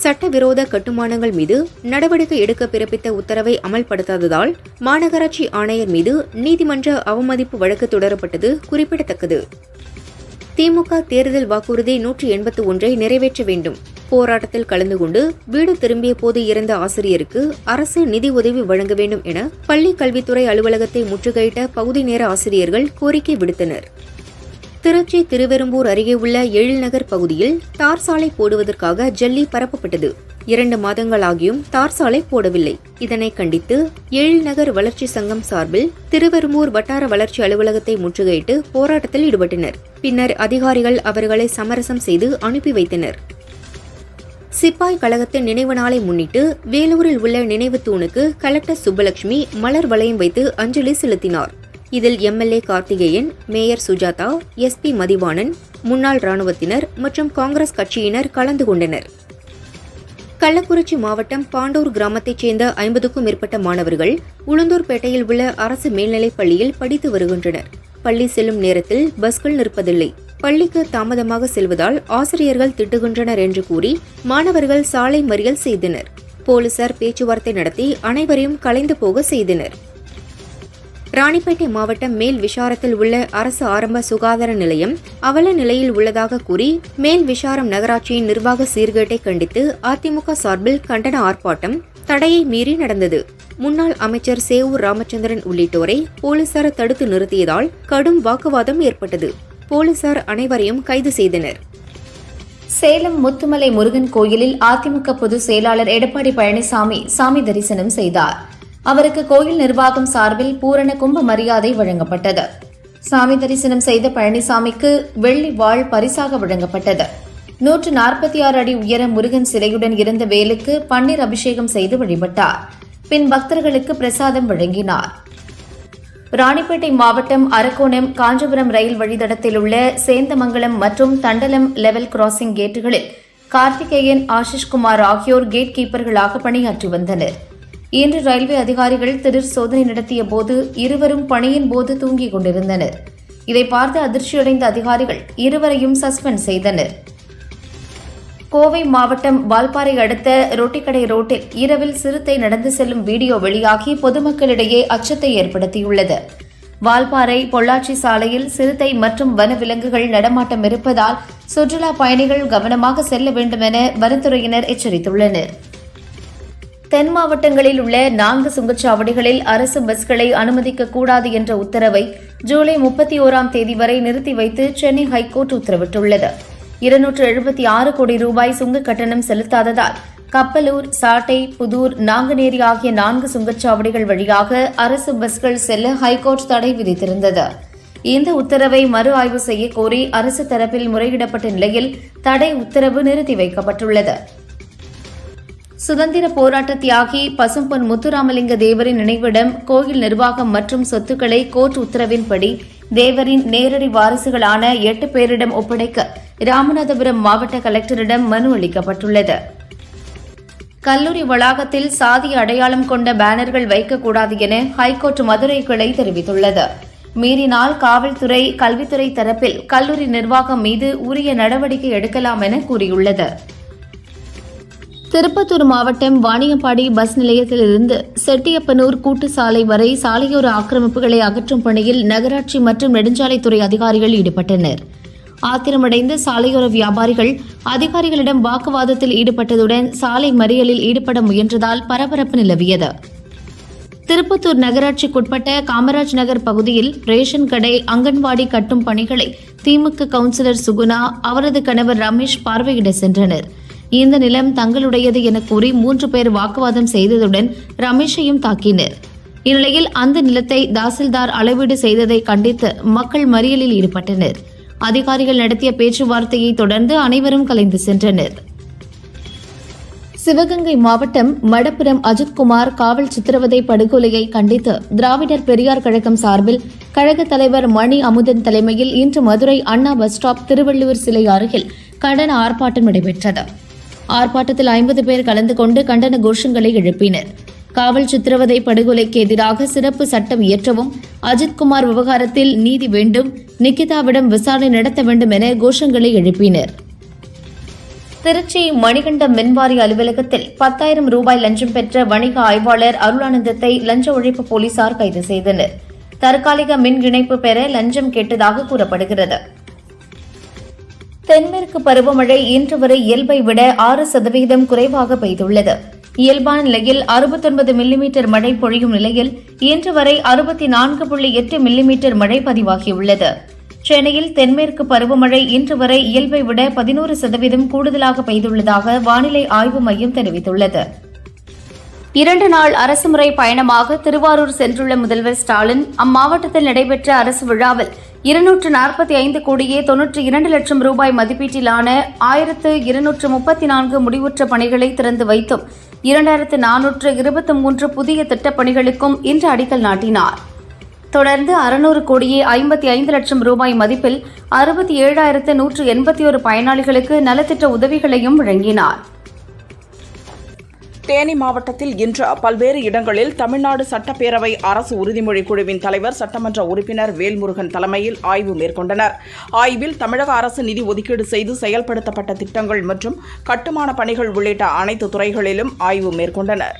சட்டவிரோத கட்டுமானங்கள் மீது நடவடிக்கை எடுக்க பிறப்பித்த உத்தரவை அமல்படுத்தாததால் மாநகராட்சி ஆணையர் மீது நீதிமன்ற அவமதிப்பு வழக்கு தொடரப்பட்டது குறிப்பிடத்தக்கது. திமுக தேர்தல் வாக்குறுதி 181ஐ நிறைவேற்ற வேண்டும். போராட்டத்தில் கலந்து கொண்டு வீடு திரும்பிய போது இறந்த ஆசிரியருக்கு அரசு நிதி உதவி வழங்க வேண்டும் என பள்ளிக் கல்வித்துறை அலுவலகத்தை முற்றுகையிட்ட பகுதி நேர ஆசிரியர்கள் கோரிக்கை விடுத்தனர். திருச்சி திருவெரும்பூர் அருகே உள்ள எழில்நகர் பகுதியில் தார் சாலை போடுவதற்காக ஜல்லி பரப்பப்பட்டது. 2 மாதங்களாகியும் தார் சாலை போடவில்லை. இதனை கண்டித்து எழில்நகர் வளர்ச்சி சங்கம் சார்பில் திருவெரும்பூர் வட்டார வளர்ச்சி அலுவலகத்தை முற்றுகையிட்டு போராட்டத்தில் ஈடுபட்டனர். பின்னர் அதிகாரிகள் அவர்களை சமரசம் செய்து அனுப்பி வைத்தனர். சிப்பாய் கழகத்தின் நினைவு நாளை முன்னிட்டு வேலூரில் உள்ள நினைவு தூணுக்கு கலெக்டர் சுப்பலட்சுமி மலர் வளையம் வைத்து அஞ்சலி செலுத்தினார். இதில் MLA Karthikeyan, mayor Sujatha, SP Mathivanan, முன்னாள் ராணுவத்தினர் மற்றும் காங்கிரஸ் கட்சியினர் கலந்து கொண்டனர். கள்ளக்குறிச்சி மாவட்டம் பாண்டூர் கிராமத்தைச் சேர்ந்த 50க்கும் மேற்பட்ட மாணவர்கள் உளுந்தூர்பேட்டையில் உள்ள அரசு மேல்நிலைப் பள்ளியில் படித்து வருகின்றனர். பள்ளி செல்லும் நேரத்தில் பஸ்கள் நிற்பதில்லை. பள்ளிக்கு தாமதமாக செல்வதால் ஆசிரியர்கள் திட்டுகின்றனர் என்று கூறி மாணவர்கள் சாலை மறியல் செய்தனர். போலீசார் பேச்சுவார்த்தை நடத்தி அனைவரையும் கலைந்து போக செய்தனர். ராணிப்பேட்டை மாவட்டம் மேல் விஷாரத்தில் உள்ள அரசு ஆரம்ப சுகாதார நிலையம் அவல நிலையில் உள்ளதாக கூறி மேல் விஷாரம் நகராட்சியின் நிர்வாக சீர்கேட்டை கண்டித்து அதிமுக சார்பில் கண்டன ஆர்ப்பாட்டம் தடையை மீறி நடந்தது. முன்னாள் அமைச்சர் சேவூர் ராமச்சந்திரன் உள்ளிட்டோரை போலீசார் தடுத்து நிறுத்தியதால் கடும் வாக்குவாதம் ஏற்பட்டது. போலீசார் அனைவரையும் கைது செய்தனர். சேலம் முத்துமலை முருகன் கோயிலில் அதிமுக பொதுச் செயலாளர் எடப்பாடி பழனிசாமி சாமி தரிசனம் செய்தார். அவருக்கு கோயில் நிர்வாகம் சார்பில் பூரண கும்ப மரியாதை வழங்கப்பட்டது. சாமி தரிசனம் செய்த பழனிசாமிக்கு வெள்ளி வாழ் பரிசாக வழங்கப்பட்டது. 146 அடி உயர முருகன் சிலையுடன் இருந்த வேலுக்கு பன்னீர் அபிஷேகம் செய்து வழிபட்டார். பின் பக்தர்களுக்கு பிரசாதம் வழங்கினார். ராணிப்பேட்டை மாவட்டம் அரக்கோணம் காஞ்சிபுரம் ரயில் வழித்தடத்தில் உள்ள சேந்தமங்கலம் மற்றும் தண்டலம் லெவல் கிராசிங் கேட்டுகளில் கார்த்திகேயன், ஆஷிஷ்குமார் ஆகியோர் கேட் கீப்பர்களாக பணியாற்றி வந்தனர். இன்று ரயில்வே அதிகாரிகள் திடீர் சோதனை நடத்திய போது இருவரும் பணியின் போது தூங்கிக் கொண்டிருந்தனர். இதை பார்த்து அதிர்ச்சியடைந்த அதிகாரிகள் இருவரையும் சஸ்பெண்ட் செய்தனர். கோவை மாவட்டம் வால்பாறை அடுத்த ரொட்டிக்கடை ரோட்டில் இரவில் சிறுத்தை நடந்து செல்லும் வீடியோ வெளியாகி பொதுமக்களிடையே அச்சத்தை ஏற்படுத்தியுள்ளது. வால்பாறை பொள்ளாச்சி சாலையில் சிறுத்தை மற்றும் வனவிலங்குகள் நடமாட்டம் இருப்பதால் சுற்றுலா பயணிகள் கவனமாக செல்ல வேண்டும் என வனத்துறையினர் எச்சரித்துள்ளனர். தென் மாவட்டங்களில் உள்ள 4 சுங்கச்சாவடிகளில் அரசு பஸ்களை அனுமதிக்கக்கூடாது என்ற உத்தரவை ஜூலை 31ஆம் தேதி வரை நிறுத்தி வைத்து சென்னை ஹைகோர்ட் உத்தரவிட்டுள்ளது. 276 கோடி ரூபாய் சுங்க கட்டணம் செலுத்தாததால் கப்பலூர், சாட்டை, புதூர், நாங்குநேரி ஆகிய 4 சுங்கச்சாவடிகள் வழியாக அரசு பஸ்கள் செல்ல ஹைகோர்ட் தடை விதித்திருந்தது. இந்த உத்தரவை மறு ஆய்வு செய்ய கோரி அரசு தரப்பில் முறையிடப்பட்ட நிலையில் தடை உத்தரவு நிறுத்தி வைக்கப்பட்டுள்ளது. சுதந்திர போராட்ட தியாகி பசும்பொன் முத்துராமலிங்க தேவரின் நினைவிடம், கோயில் நிர்வாகம் மற்றும் சொத்துக்களை கோர்ட் உத்தரவின்படி தேவரின் நேரடி வாரிசுகளான 8 பேரிடம் ஒப்படைக்க ராமநாதபுரம் மாவட்ட கலெக்டரிடம் மனு அளிக்கப்பட்டுள்ளது. கல்லூரி வளாகத்தில் சாதி அடையாளம் கொண்ட பேனர்கள் வைக்கக்கூடாது என ஹைகோர்ட் மதுரை கிளை தெரிவித்துள்ளது. மீறினால் காவல்துறை, கல்வித்துறை தரப்பில் கல்லூரி நிர்வாகம் மீது உரிய நடவடிக்கை எடுக்கலாம் என கூறியுள்ளது. திருப்பத்தூர் மாவட்டம் வாணியம்பாடி பஸ் நிலையத்திலிருந்து செட்டியப்பனூர் கூட்டு சாலை வரை சாலையோர ஆக்கிரமிப்புகளை அகற்றும் பணியில் நகராட்சி மற்றும் நெடுஞ்சாலைத்துறை அதிகாரிகள் ஈடுபட்டனர். ஆத்திரமடைந்த சாலையோர வியாபாரிகள் அதிகாரிகளிடம் வாக்குவாதத்தில் ஈடுபட்டதுடன் சாலை மறியலில் ஈடுபட முயன்றதால் பரபரப்பு நிலவியது. திருப்பத்தூர் நகராட்சிக்குட்பட்ட காமராஜ் நகர் பகுதியில் ரேஷன் கடை, அங்கன்வாடி கட்டும் பணிகளை திமுக கவுன்சிலர் சுகுணா, அவரது கணவர் ரமேஷ் பார்வையிட சென்றனர். இந்த நிலம் தங்களுடையது என கூறி 3 பேர் வாக்குவாதம் செய்ததுடன் ரமேஷையும் தாக்கினர். இந்நிலையில் அந்த நிலத்தை தாசில்தார் அளவீடு செய்ததை கண்டித்து மக்கள் மறியலில் ஈடுபட்டனர். அதிகாரிகள் நடத்திய பேச்சுவார்த்தையை தொடர்ந்து அனைவரும் கலைந்து சென்றனர். சிவகங்கை மாவட்டம் மடப்புரம் அஜித்குமார் காவல் சித்திரவதை படுகொலையை கண்டித்து திராவிடர் பெரியார் கழகம் சார்பில் கழக தலைவர் மணி அமுதன் தலைமையில் இன்று மதுரை அண்ணா பஸ் ஸ்டாப், திருவள்ளுவர் சிலை அருகில் கண்டன ஆர்ப்பாட்டம் நடைபெற்றது. ஆர்ப்பாட்டத்தில் 50 பேர் கலந்து கொண்டு கண்டன கோஷங்களை எழுப்பினர். காவல் சித்திரவதை படுகொலைக்கு எதிராக சிறப்பு சட்டம் இயற்றவும், அஜித்குமார் விவகாரத்தில் நீதி வேண்டும், நிகிதாவிடம் விசாரணை நடத்த வேண்டும் என கோஷங்களை எழுப்பினர். திருச்சி மணிகண்டம் மின்வாரிய அலுவலகத்தில் 10,000 ரூபாய் லஞ்சம் பெற்ற வணிக ஆய்வாளர் அருளானந்தத்தை லஞ்ச ஒழிப்பு போலீசார் கைது செய்தனர். தற்காலிக மின் இணைப்பு பெற லஞ்சம் கேட்டதாக கூறப்படுகிறது. தென்மேற்கு பருவமழை இன்று வரை இயல்பை விட 6% குறைவாக பெய்துள்ளது. இயல்பான நிலையில் 69 மில்லிமீட்டர் மழை பொழியும் நிலையில் இன்று வரை 64.8 மில்லிமீட்டர் மழை பதிவாகியுள்ளது. சென்னையில் தென்மேற்கு பருவமழை இன்று வரை இயல்பை விட 11% கூடுதலாக பெய்துள்ளதாக வானிலை ஆய்வு மையம் தெரிவித்துள்ளது. 2 நாள் அரசுமுறை பயணமாக திருவாரூர் சென்றுள்ள முதல்வர் ஸ்டாலின், அம்மாவட்டத்தில் நடைபெற்ற அரசு விழாவில் 245 கோடியே 92 லட்சம் ரூபாய் மதிப்பீட்டிலான 1234 முடிவுற்ற பணிகளை திறந்து வைத்தும் 2423 புதிய திட்டப்பணிகளுக்கும் இன்று அடிக்கல் நாட்டினார். தொடர்ந்து 600 கோடியே 55 லட்சம் ரூபாய் மதிப்பில் 67,181 பயனாளிகளுக்கு நலத்திட்ட உதவிகளையும் வழங்கினார். தேனி மாவட்டத்தில் இன்று பல்வேறு இடங்களில் தமிழ்நாடு சட்டப்பேரவை அரசு உறுதிமொழி குழுவின் தலைவர், சட்டமன்ற உறுப்பினர் வேல்முருகன் தலைமையில் ஆய்வு மேற்கொண்டனர். ஆய்வில் தமிழக அரசு நிதி ஒதுக்கீடு செய்து செயல்படுத்தப்பட்ட திட்டங்கள் மற்றும் கட்டுமான பணிகள் உள்ளிட்ட அனைத்து துறைகளிலும் ஆய்வு மேற்கொண்டனர்.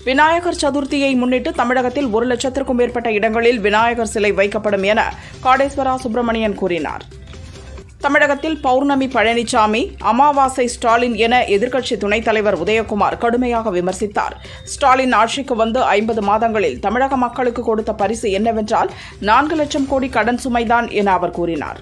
விநாயகர் சதுர்த்தியை முன்னிட்டு தமிழகத்தில் 1 லட்சத்திற்கும் மேற்பட்ட இடங்களில் விநாயகர் சிலை வைக்கப்படும் என காடேஸ்வரா சுப்பிரமணியன் கூறினார். தமிழகத்தில் பௌர்ணமி பழனிசாமி, அமாவாசை ஸ்டாலின் என எதிர்க்கட்சி துணைத் தலைவர் உதயகுமார் கடுமையாக விமர்சித்தார். ஸ்டாலின் ஆட்சிக்கு வந்து 50 மாதங்களில் தமிழக மக்களுக்கு கொடுத்த பரிசு என்னவென்றால் 4 லட்சம் கோடி கடன் சுமைதான் என அவர் கூறினார்.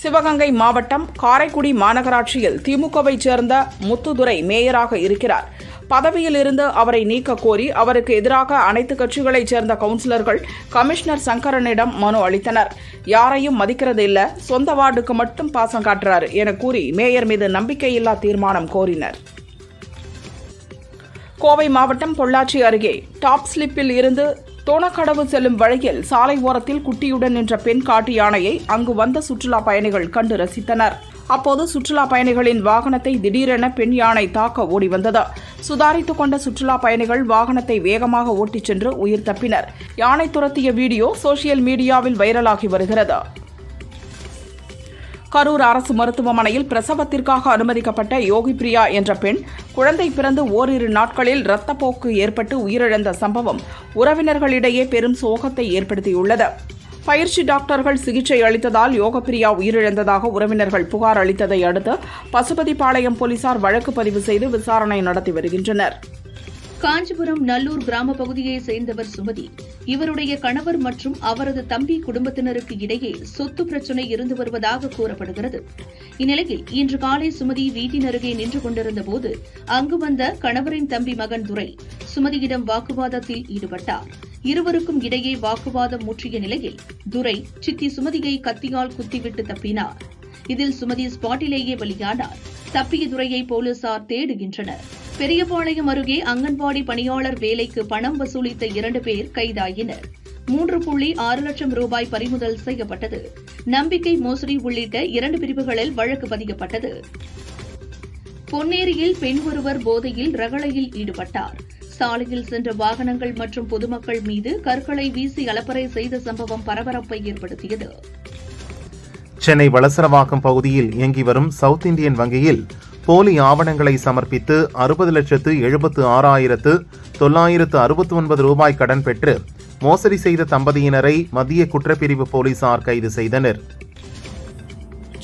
சிவகங்கை மாவட்டம் காரைக்குடி மாநகராட்சியில் திமுகவைச் சேர்ந்த முத்துதுரை மேயராக இருக்கிறார். பதவியில் இருந்து அவரை நீக்க கோரி அவருக்கு எதிராக அனைத்து கட்சிகளைச் சேர்ந்த கவுன்சிலர்கள் கமிஷனர் சங்கரனிடம் மனு அளித்தனர். யாரையும் மதிக்கிறது இல்ல, சொந்த வார்டுக்கு மட்டும் பாசம் காட்டுறாரு என கூறி மேயர் மீது நம்பிக்கையில்லா தீர்மானம் கோரினர். கோவை மாவட்டம் பொள்ளாச்சி அருகே டாப் ஸ்லிப்பில் இருந்து தோணக்கடவு செல்லும் வழியில் சாலை ஓரத்தில் குட்டியுடன் நின்ற பெண் காட்டு யானையை அங்கு வந்த சுற்றுலா பயணிகள் கண்டு ரசித்தனர். அப்போது சுற்றுலா பயணிகளின் வாகனத்தை திடீரென பெண் யானை தாக்க ஓடி வந்தது. சுதாரித்துக் கொண்ட சுற்றுலா பயணிகள் வாகனத்தை வேகமாக ஓட்டிச் சென்று உயிர் தப்பினர். யானை துரத்திய வீடியோ சோசியல் மீடியாவில் வைரலாகி வருகிறது. கரூர் அரசு மருத்துவமனையில் பிரசவத்திற்காக அனுமதிக்கப்பட்ட யோகி பிரியா என்ற பெண் குழந்தை பிறந்து ஓரிரு நாட்களில் இரத்தப்போக்கு ஏற்பட்டு உயிரிழந்த சம்பவம் உறவினர்களிடையே பெரும் சோகத்தை ஏற்படுத்தியுள்ளது. பயிற்சி டாக்டர்கள் சிகிச்சை அளித்ததால் யோகப்பிரியா உயிரிழந்ததாக உறவினர்கள் புகார் அளித்ததை அடுத்து பசுபதிபாளையம் போலீசார் வழக்கு பதிவு செய்து விசாரணை நடத்தி வருகின்றனர். காஞ்சிபுரம் நல்லூர் கிராம பகுதியை சேர்ந்தவர் சுமதி. இவருடைய கணவர் மற்றும் அவரது தம்பி குடும்பத்தினருக்கு இடையே சொத்து பிரச்சினை இருந்து வருவதாக கூறப்படுகிறது. இந்நிலையில் இன்று காலை சுமதி வீட்டின் அருகே நின்று கொண்டிருந்தபோது அங்கு வந்த கணவரின் தம்பி மகன் துரை சுமதியிடம் வாக்குவாதத்தில் ஈடுபட்டார். இருவருக்கும் இடையே வாக்குவாதம் முற்றிய நிலையில் துரை சித்தி சுமதியை கத்தியால் குத்திவிட்டு தப்பினார். இதில் சுமதி ஸ்பாட்டிலேயே பலியானார். தப்பிய துரையை போலீசார் தேடுகின்றனர். பெரியபாளையம் அருகே அங்கன்வாடி பணியாளர் வேலைக்கு பணம் வசூலித்த 2 பேர் கைதாயினர். 3.6 லட்சம் ரூபாய் பறிமுதல் செய்யப்பட்டது. நம்பிக்கை மோசடி உள்ளிட்ட 2 பிரிவுகளில் வழக்கு பதியப்பட்டது. பொன்னேரியில் பெண் ஒருவர் போதையில் ரகளையில் ஈடுபட்டார். சாலையில் சென்ற வாகனங்கள் மற்றும் பொதுமக்கள் மீது கற்களை வீசி அலப்பறை செய்த சம்பவம் பரபரப்பை ஏற்படுத்தியது. சென்னை வளசரவாக்கம் பகுதியில் இயங்கி வரும் சவுத் இந்தியன் வங்கியில் போலி ஆவணங்களை சமர்ப்பித்து 60,76,969 ரூபாய் கடன் பெற்று மோசடி செய்த தம்பதியினரை மத்திய குற்றப்பிரிவு போலீசார் கைது செய்தனர்.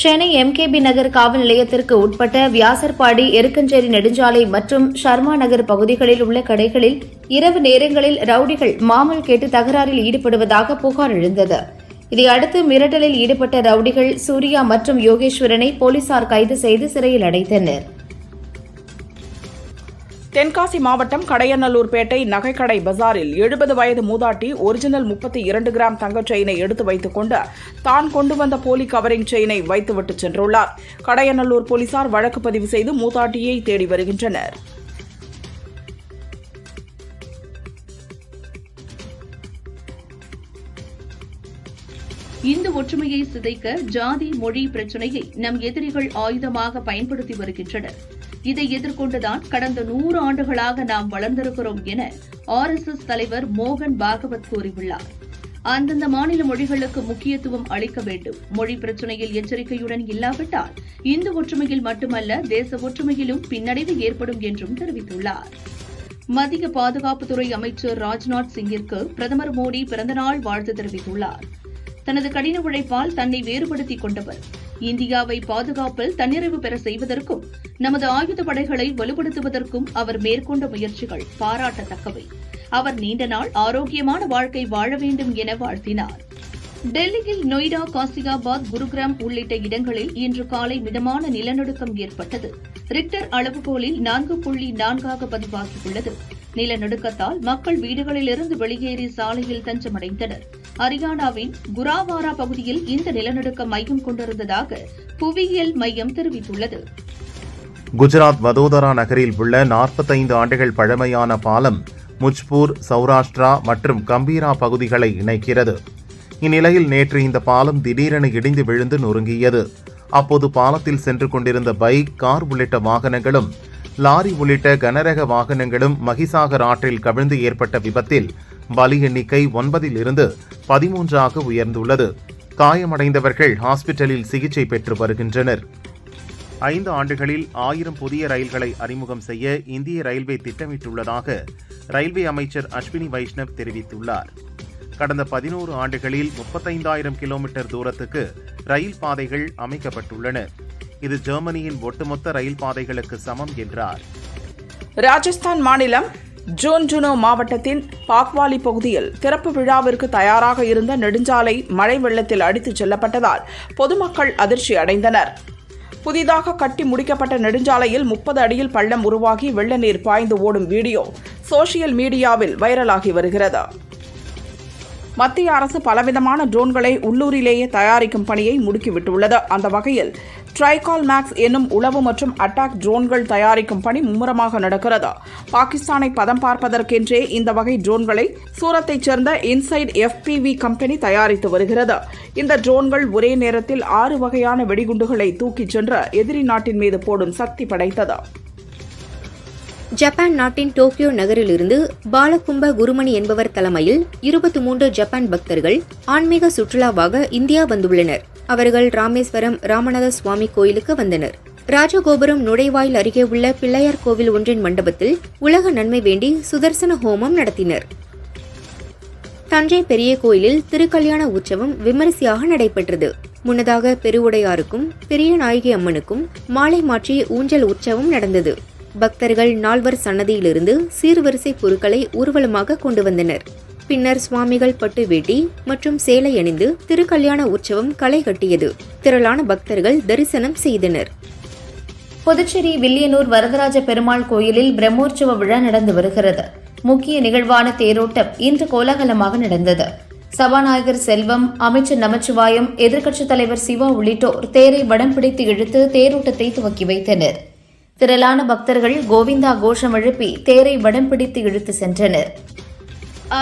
சென்னை எம்கேபி நகர் காவல் நிலையத்திற்கு உட்பட்ட வியாசர்பாடி, எருக்கஞ்சேரி நெடுஞ்சாலை மற்றும் ஷர்மா நகர் பகுதிகளில் உள்ள கடைகளில் இரவு நேரங்களில் ரவுடிகள் மாமல் கேட்டு தகராறில் ஈடுபடுவதாக புகார் எழுந்தது. இதையடுத்து மிரட்டலில் ஈடுபட்ட ரவுடிகள் சூர்யா மற்றும் யோகேஸ்வரனை போலீசார் கைது செய்து சிறையில் அடைத்தனர். தென்காசி மாவட்டம் கடையநல்லூர்பேட்டை நகைக்கடை பஜாரில் 70 வயது மூதாட்டி ஒரிஜினல் 32 கிராம் தங்கச் செயினை எடுத்து வைத்துக் கொண்டு தான் கொண்டு வந்த போலி கவரிங் செயினை வைத்துவிட்டு சென்றுள்ளார். கடையநல்லூர் போலீசார் வழக்கு பதிவு செய்து மூதாட்டியை தேடி வருகின்றனர். இந்து ஒற்றுமையை சிதைக்க ஜாதி மொழி பிரச்சினையை நம் எதிரிகள் ஆயுதமாக பயன்படுத்தி வருகின்றனர். இதை எதிர்கொண்டுதான் கடந்த 100 ஆண்டுகளாக நாம் வளர்ந்திருக்கிறோம் என RSS தலைவர் மோகன் பாகவத் கூறியுள்ளார். அந்தந்த மாநில மொழிகளுக்கு முக்கியத்துவம் அளிக்க வேண்டும். மொழி பிரச்சினையில் எச்சரிக்கையுடன் இல்லாவிட்டால் இந்து ஒற்றுமையில் மட்டுமல்ல தேச ஒற்றுமையிலும் பின்னடைவு ஏற்படும் என்றும் தெரிவித்துள்ளார். மத்திய பாதுகாப்புத்துறை அமைச்சர் ராஜ்நாத் சிங்கிற்கு பிரதமர் மோடி பிறந்தநாள் வாழ்த்து தெரிவித்துள்ளார். தனது கடின உழைப்பால் தன்னை வேறுபடுத்திக் கொண்டவர். இந்தியாவை பாதுகாப்பில் தன்னிறைவு பெற செய்வதற்கும் நமது ஆயுத படைகளை வலுப்படுத்துவதற்கும் அவர் மேற்கொண்ட முயற்சிகள் பாராட்டத்தக்கவை. அவர் நீண்ட நாள் ஆரோக்கியமான வாழ்க்கை வாழ வேண்டும் என வாழ்த்தினார். டெல்லியில் நொய்டா, காசியாபாத், குருகிராம் உள்ளிட்ட இடங்களில் இன்று காலை மிதமான நிலநடுக்கம் ஏற்பட்டது. ரிக்டர் அளவுகோலில் 4.4 பதிவாகியுள்ளது. நிலநடுக்கத்தால் மக்கள் வீடுகளிலிருந்து வெளியேறி சாலையில் தஞ்சமடைந்தனர். ஹரியானாவின் குராவாரா பகுதியில் இந்த நிலநடுக்கம் மையம் கொண்டிருந்ததாக புவியியல் மையம் தெரிவித்துள்ளது. குஜராத் வதோதரா நகரில் உள்ள 45 ஆண்டுகள் பழமையான பாலம் முஜ்பூர், சௌராஷ்டிரா மற்றும் கம்பீரா பகுதிகளை இணைக்கிறது. இந்நிலையில் நேற்று இந்த பாலம் திடீரென இடிந்து விழுந்து நொறுங்கியது. அப்போது பாலத்தில் சென்று கொண்டிருந்த பைக், கார் உள்ளிட்ட வாகனங்களும் லாரி உள்ளிட்ட கனரக வாகனங்களும் மகிசாகர் ஆற்றில் கவிழ்ந்து ஏற்பட்ட விபத்தில் பலி எண்ணிக்கை 9 இருந்து 13 உயர்ந்துள்ளது. காயமடைந்தவர்கள் ஹாஸ்பிட்டலில் சிகிச்சை பெற்று வருகின்றனர். 5 ஆண்டுகளில் 1000 புதிய ரயில்களை அறிமுகம் செய்ய இந்திய ரயில்வே திட்டமிட்டுள்ளதாக ரயில்வே அமைச்சர் அஸ்வினி வைஷ்ணவ் தெரிவித்துள்ளார். கடந்த 11 ஆண்டுகளில் 35,000 கிலோமீட்டர் தூரத்துக்கு ரயில் பாதைகள் அமைக்கப்பட்டுள்ளன. இது ஜெர்மனியின் ஒட்டுமொத்த ரயில் பாதைகளுக்கு சமம் என்றார். ராஜஸ்தான் மாநிலம் ஜோன்ஜுனோ மாவட்டத்தின் பாக்வாலி பகுதியில் திறப்பு விழாவிற்கு தயாராக இருந்த நெடுஞ்சாலை மழை வெள்ளத்தில் அடித்துச் செல்லப்பட்டதால் பொதுமக்கள் அதிர்ச்சி அடைந்தனர். புதிதாக கட்டி முடிக்கப்பட்ட நெடுஞ்சாலையில் 30 அடியில் பள்ளம் உருவாகி வெள்ள நீர் பாய்ந்து ஓடும் வீடியோ சோசியல் மீடியாவில் வைரலாகி வருகிறது. மத்திய அரசு பலவிதமான ட்ரோன்களை உள்ளூரிலேயே தயாரிக்கும் பணியை முடுக்கிவிட்டுள்ளது. அந்த வகையில் ட்ரைகால் மேக்ஸ் என்னும் உளவு மற்றும் அட்டாக் ட்ரோன்கள் தயாரிக்கும் பணி மும்முரமாக நடக்கிறது. பாகிஸ்தானை பதம் பார்ப்பதற்கென்றே இந்த வகை ட்ரோன்களை சூரத்தைச் சேர்ந்த இன்சைட் FPV கம்பெனி தயாரித்து வருகிறது. இந்த ட்ரோன்கள் ஒரே நேரத்தில் 6 வகையான வெடிகுண்டுகளை தூக்கிச் சென்று எதிரி நாட்டின் மீது போடும் சக்தி படைத்தது. ஜப்பான் நாட்டின் டோக்கியோ நகரிலிருந்து பாலகும்ப குருமணி என்பவர் தலைமையில் 23 ஜப்பான் பக்தர்கள் ஆன்மீக சுற்றுலாவாக இந்தியா வந்துள்ளனர். அவர்கள் ராமேஸ்வரம் ராமநாத சுவாமி கோயிலுக்கு வந்தனர். ராஜகோபுரம் நுழைவாயில் அருகே உள்ள பிள்ளையார் கோவில் ஒன்றின் மண்டபத்தில் உலக நன்மை வேண்டி சுதர்சன ஹோமம் நடத்தினர். தஞ்சை பெரிய கோயிலில் திருக்கல்யாண உற்சவம் விமரிசையாக நடைபெற்றது. முன்னதாக பெருவுடையாருக்கும் பெரிய நாயகி அம்மனுக்கும் மாலை மாற்றி ஊஞ்சல் உற்சவம் நடந்தது. பக்தர்கள் நால்வர் சன்னதியிலிருந்து சீர்வரிசை பொருட்களை ஊர்வலமாக கொண்டு வந்தனர். பின்னர் சுவாமிகள் பட்டு வேட்டி மற்றும் சேலை அணிந்து திருக்கல்யாண உற்சவம் களை கட்டியது. திரளான பக்தர்கள் தரிசனம் செய்தனர். புதுச்சேரி வில்லியனூர் வரதராஜ பெருமாள் கோயிலில் பிரம்மோற்சவ விழா நடந்து வருகிறது. முக்கிய நிகழ்வான தேரோட்டம் இன்று கோலாகலமாக நடந்தது. சபாநாயகர் செல்வம், அமைச்சர் நமச்சிவாயம், எதிர்க்கட்சித் தலைவர் சிவா உள்ளிட்டோர் தேரை வடம் பிடித்து இழுத்து தேரோட்டத்தை துவக்கி வைத்தனர். திரளான பக்தர்கள் கோவிந்தா கோஷம் எழுப்பி தேரை வடம் பிடித்து இழுத்து சென்றனர்.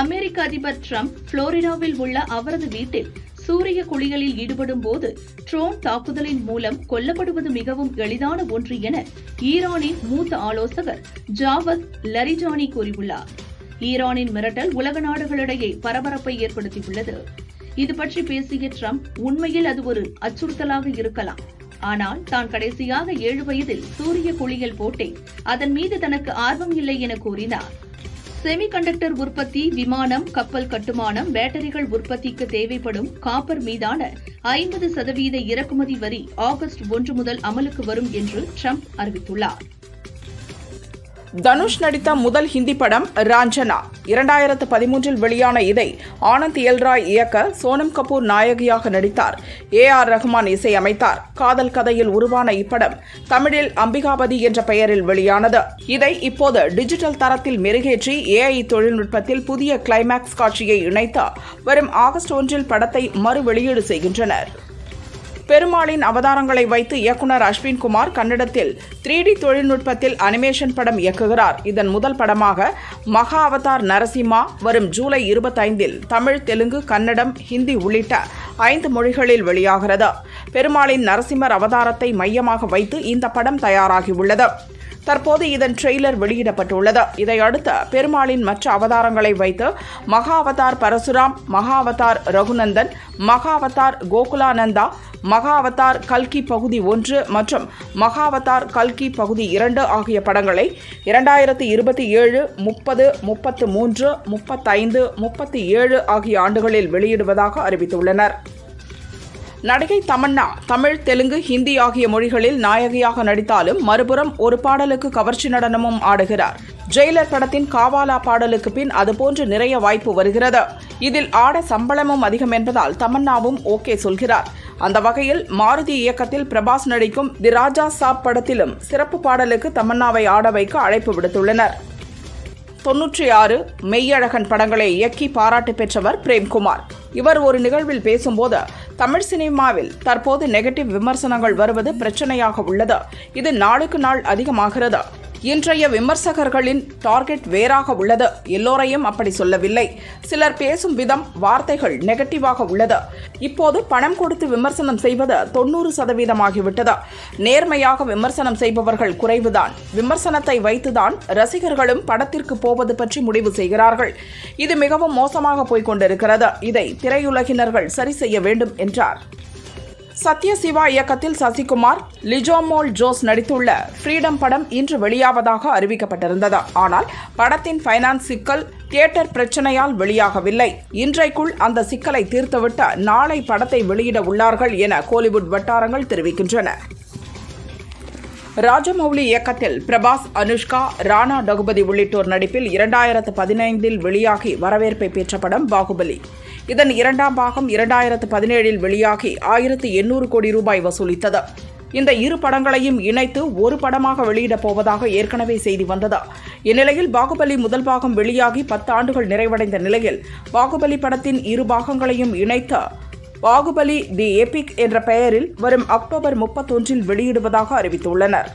அமெரிக்க அதிபர் டிரம்ப் புளோரிடாவில் உள்ள அவரது வீட்டில் சூரிய குளியலில் ஈடுபடும் போது ட்ரோன் தாக்குதலின் மூலம் கொல்லப்படுவது மிகவும் எளிதான ஒன்று என ஈரானின் மூத்த ஆலோசகர் ஜாவத் லரிஜானி கூறியுள்ளார். ஈரானின் மிரட்டல் உலக நாடுகளிடையே பரபரப்பை ஏற்படுத்தியுள்ளது. இது பற்றி பேசிய டிரம்ப், உண்மையில் அது ஒரு அச்சுறுத்தலாக இருக்கலாம், ஆனால் தான் கடைசியாக 7 வயதில் சூரிய குளியல் போட்டேன், அதன் மீது தனக்கு ஆர்வம் இல்லை என கூறினார். செமிகண்டக்டர் உற்பத்தி, விமானம், கப்பல் கட்டுமானம், பேட்டரிகள் உற்பத்திக்கு தேவைப்படும் காப்பர் மீதான 50% இறக்குமதி வரி ஆகஸ்ட் 1 முதல் அமலுக்கு வரும் என்று ட்ரம்ப் அறிவித்துள்ளார். தனுஷ் நடித்த முதல் ஹிந்தி படம் ராஞ்சனா 2013 வெளியான இதை ஆனந்த் எல் ராய் இயக்க சோனம் கபூர் நாயகியாக நடித்தார். AR ரஹ்மான் இசையமைத்தார். காதல் கதையில் உருவான இப்படம் தமிழில் அம்பிகாபதி என்ற பெயரில் வெளியானது. இதை இப்போது டிஜிட்டல் தரத்தில் மெருகேற்றி AI தொழில்நுட்பத்தில் புதிய கிளைமேக்ஸ் காட்சியை இணைத்து வரும் ஆகஸ்ட் 1 படத்தை மறு வெளியீடு செய்கின்றனர். பெருமாளின் அவதாரங்களை வைத்து இயக்குனர் அஸ்வின் குமார் கன்னடத்தில் 3D தொழில்நுட்பத்தில் அனிமேஷன் படம் இயக்குகிறார். இதன் முதல் படமாக மகா அவதார் நரசிம்மா வரும் ஜூலை 25 தமிழ், தெலுங்கு, கன்னடம், ஹிந்தி உள்ளிட்ட 5 மொழிகளில் வெளியாகிறது. பெருமாளின் நரசிம்மர் அவதாரத்தை மையமாக வைத்து இந்த படம் தயாராகியுள்ளது. தற்போது இதன் ட்ரெய்லர் வெளியிடப்பட்டுள்ளது. இதையடுத்து பெருமாளின் மற்ற அவதாரங்களை வைத்து மகா அவதார் பரசுராம், மகா அவதார் ரகுநந்தன், மகா அவதார் கோகுலானந்தா, மகா அவதார் கல்கி பகுதி 1 மற்றும் மகா அவதார் கல்கி பகுதி 2 ஆகிய படங்களை 2027, 30, 33, 35, 37 ஆகிய ஆண்டுகளில் வெளியிடுவதாக அறிவித்துள்ளனர். நடிகை தமன்னா தமிழ், தெலுங்கு, ஹிந்தி ஆகிய மொழிகளில் நாயகியாக நடித்தாலும் மறுபுறம் ஒரு பாடலுக்கு கவர்ச்சி நடனமும் ஆடுகிறார். ஜெயிலர் படத்தின் காவாலா பாடலுக்கு பின் அதுபோன்று நிறைய வாய்ப்பு வருகிறது. இதில் ஆட சம்பளமும் அதிகம் என்பதால் தமன்னாவும் ஓகே சொல்கிறார். அந்த வகையில் மாருதி இயக்கத்தில் பிரபாஸ் நடிக்கும் தி ராஜா சாப் படத்திலும் சிறப்பு பாடலுக்கு தமன்னாவை ஆட வைக்க அழைப்பு விடுத்துள்ளனர். 96 மெய்யழகன் படங்களை இயக்கி பாராட்டு பெற்றவர் பிரேம்குமார். இவர் ஒரு நிகழ்வில் பேசும்போது, தமிழ் சினிமாவில் தற்போது நெகட்டிவ் விமர்சனங்கள் வருவது பிரச்சனையாக உள்ளது. இது நாளுக்கு நாள் அதிகமாகிறது. இன்றைய விமர்சகர்களின் டார்கெட் வேறாக உள்ளது. எல்லோரையும் அப்படி சொல்லவில்லை. சிலர் பேசும் விதம், வார்த்தைகள் நெகட்டிவாக உள்ளது. இப்போது பணம் கொடுத்து விமர்சனம் செய்வது 90% ஆகிவிட்டது. நேர்மையாக விமர்சனம் செய்பவர்கள் குறைவுதான். விமர்சனத்தை வைத்துதான் ரசிகர்களும் படத்திற்கு போவது பற்றி முடிவு செய்கிறார்கள். இது மிகவும் மோசமாக போய்க் கொண்டிருக்கிறது. இதை திரையுலகினர்கள் சரி செய்ய வேண்டும் என்றார். சத்ய சிவா இயக்கத்தில் சசிகுமார், லிஜோமோல் ஜோஸ் நடித்துள்ள ஃப்ரீடம் படம் இன்று வெளியாவதாக அறிவிக்கப்பட்டிருந்தது. ஆனால் படத்தின் ஃபைனான்ஸ் சிக்கல், தியேட்டர் பிரச்சனையால் வெளியாகவில்லை. இன்றைக்குள் அந்த சிக்கலை தீர்த்துவிட்டு நாளை படத்தை வெளியிட உள்ளார்கள் என கோலிவுட் வட்டாரங்கள் தெரிவிக்கின்றன. ராஜமௌலி இயக்கத்தில் பிரபாஸ், அனுஷ்கா, ராணா டகுபதி உள்ளிட்டோர் நடிப்பில் 2015 வெளியாகி வரவேற்பை பெற்ற படம் பாகுபலி. இதன் 2ஆம் பாகம் 2017 வெளியாகி 1800 கோடி ரூபாய் வசூலித்தது. இந்த 2 படங்களையும் இணைத்து ஒரு படமாக வெளியிடப் போவதாக ஏற்கனவே செய்தி வந்தது. இந்நிலையில் பாகுபலி முதல் பாகம் வெளியாகி 10 ஆண்டுகள் நிறைவடைந்த நிலையில் பாகுபலி படத்தின் 2 பாகங்களையும் இணைத்து பாகுபலி தி எபிக் என்ற பெயரில் வரும் அக்டோபர் 31 வெளியிடுவதாக அறிவித்துள்ளனர்.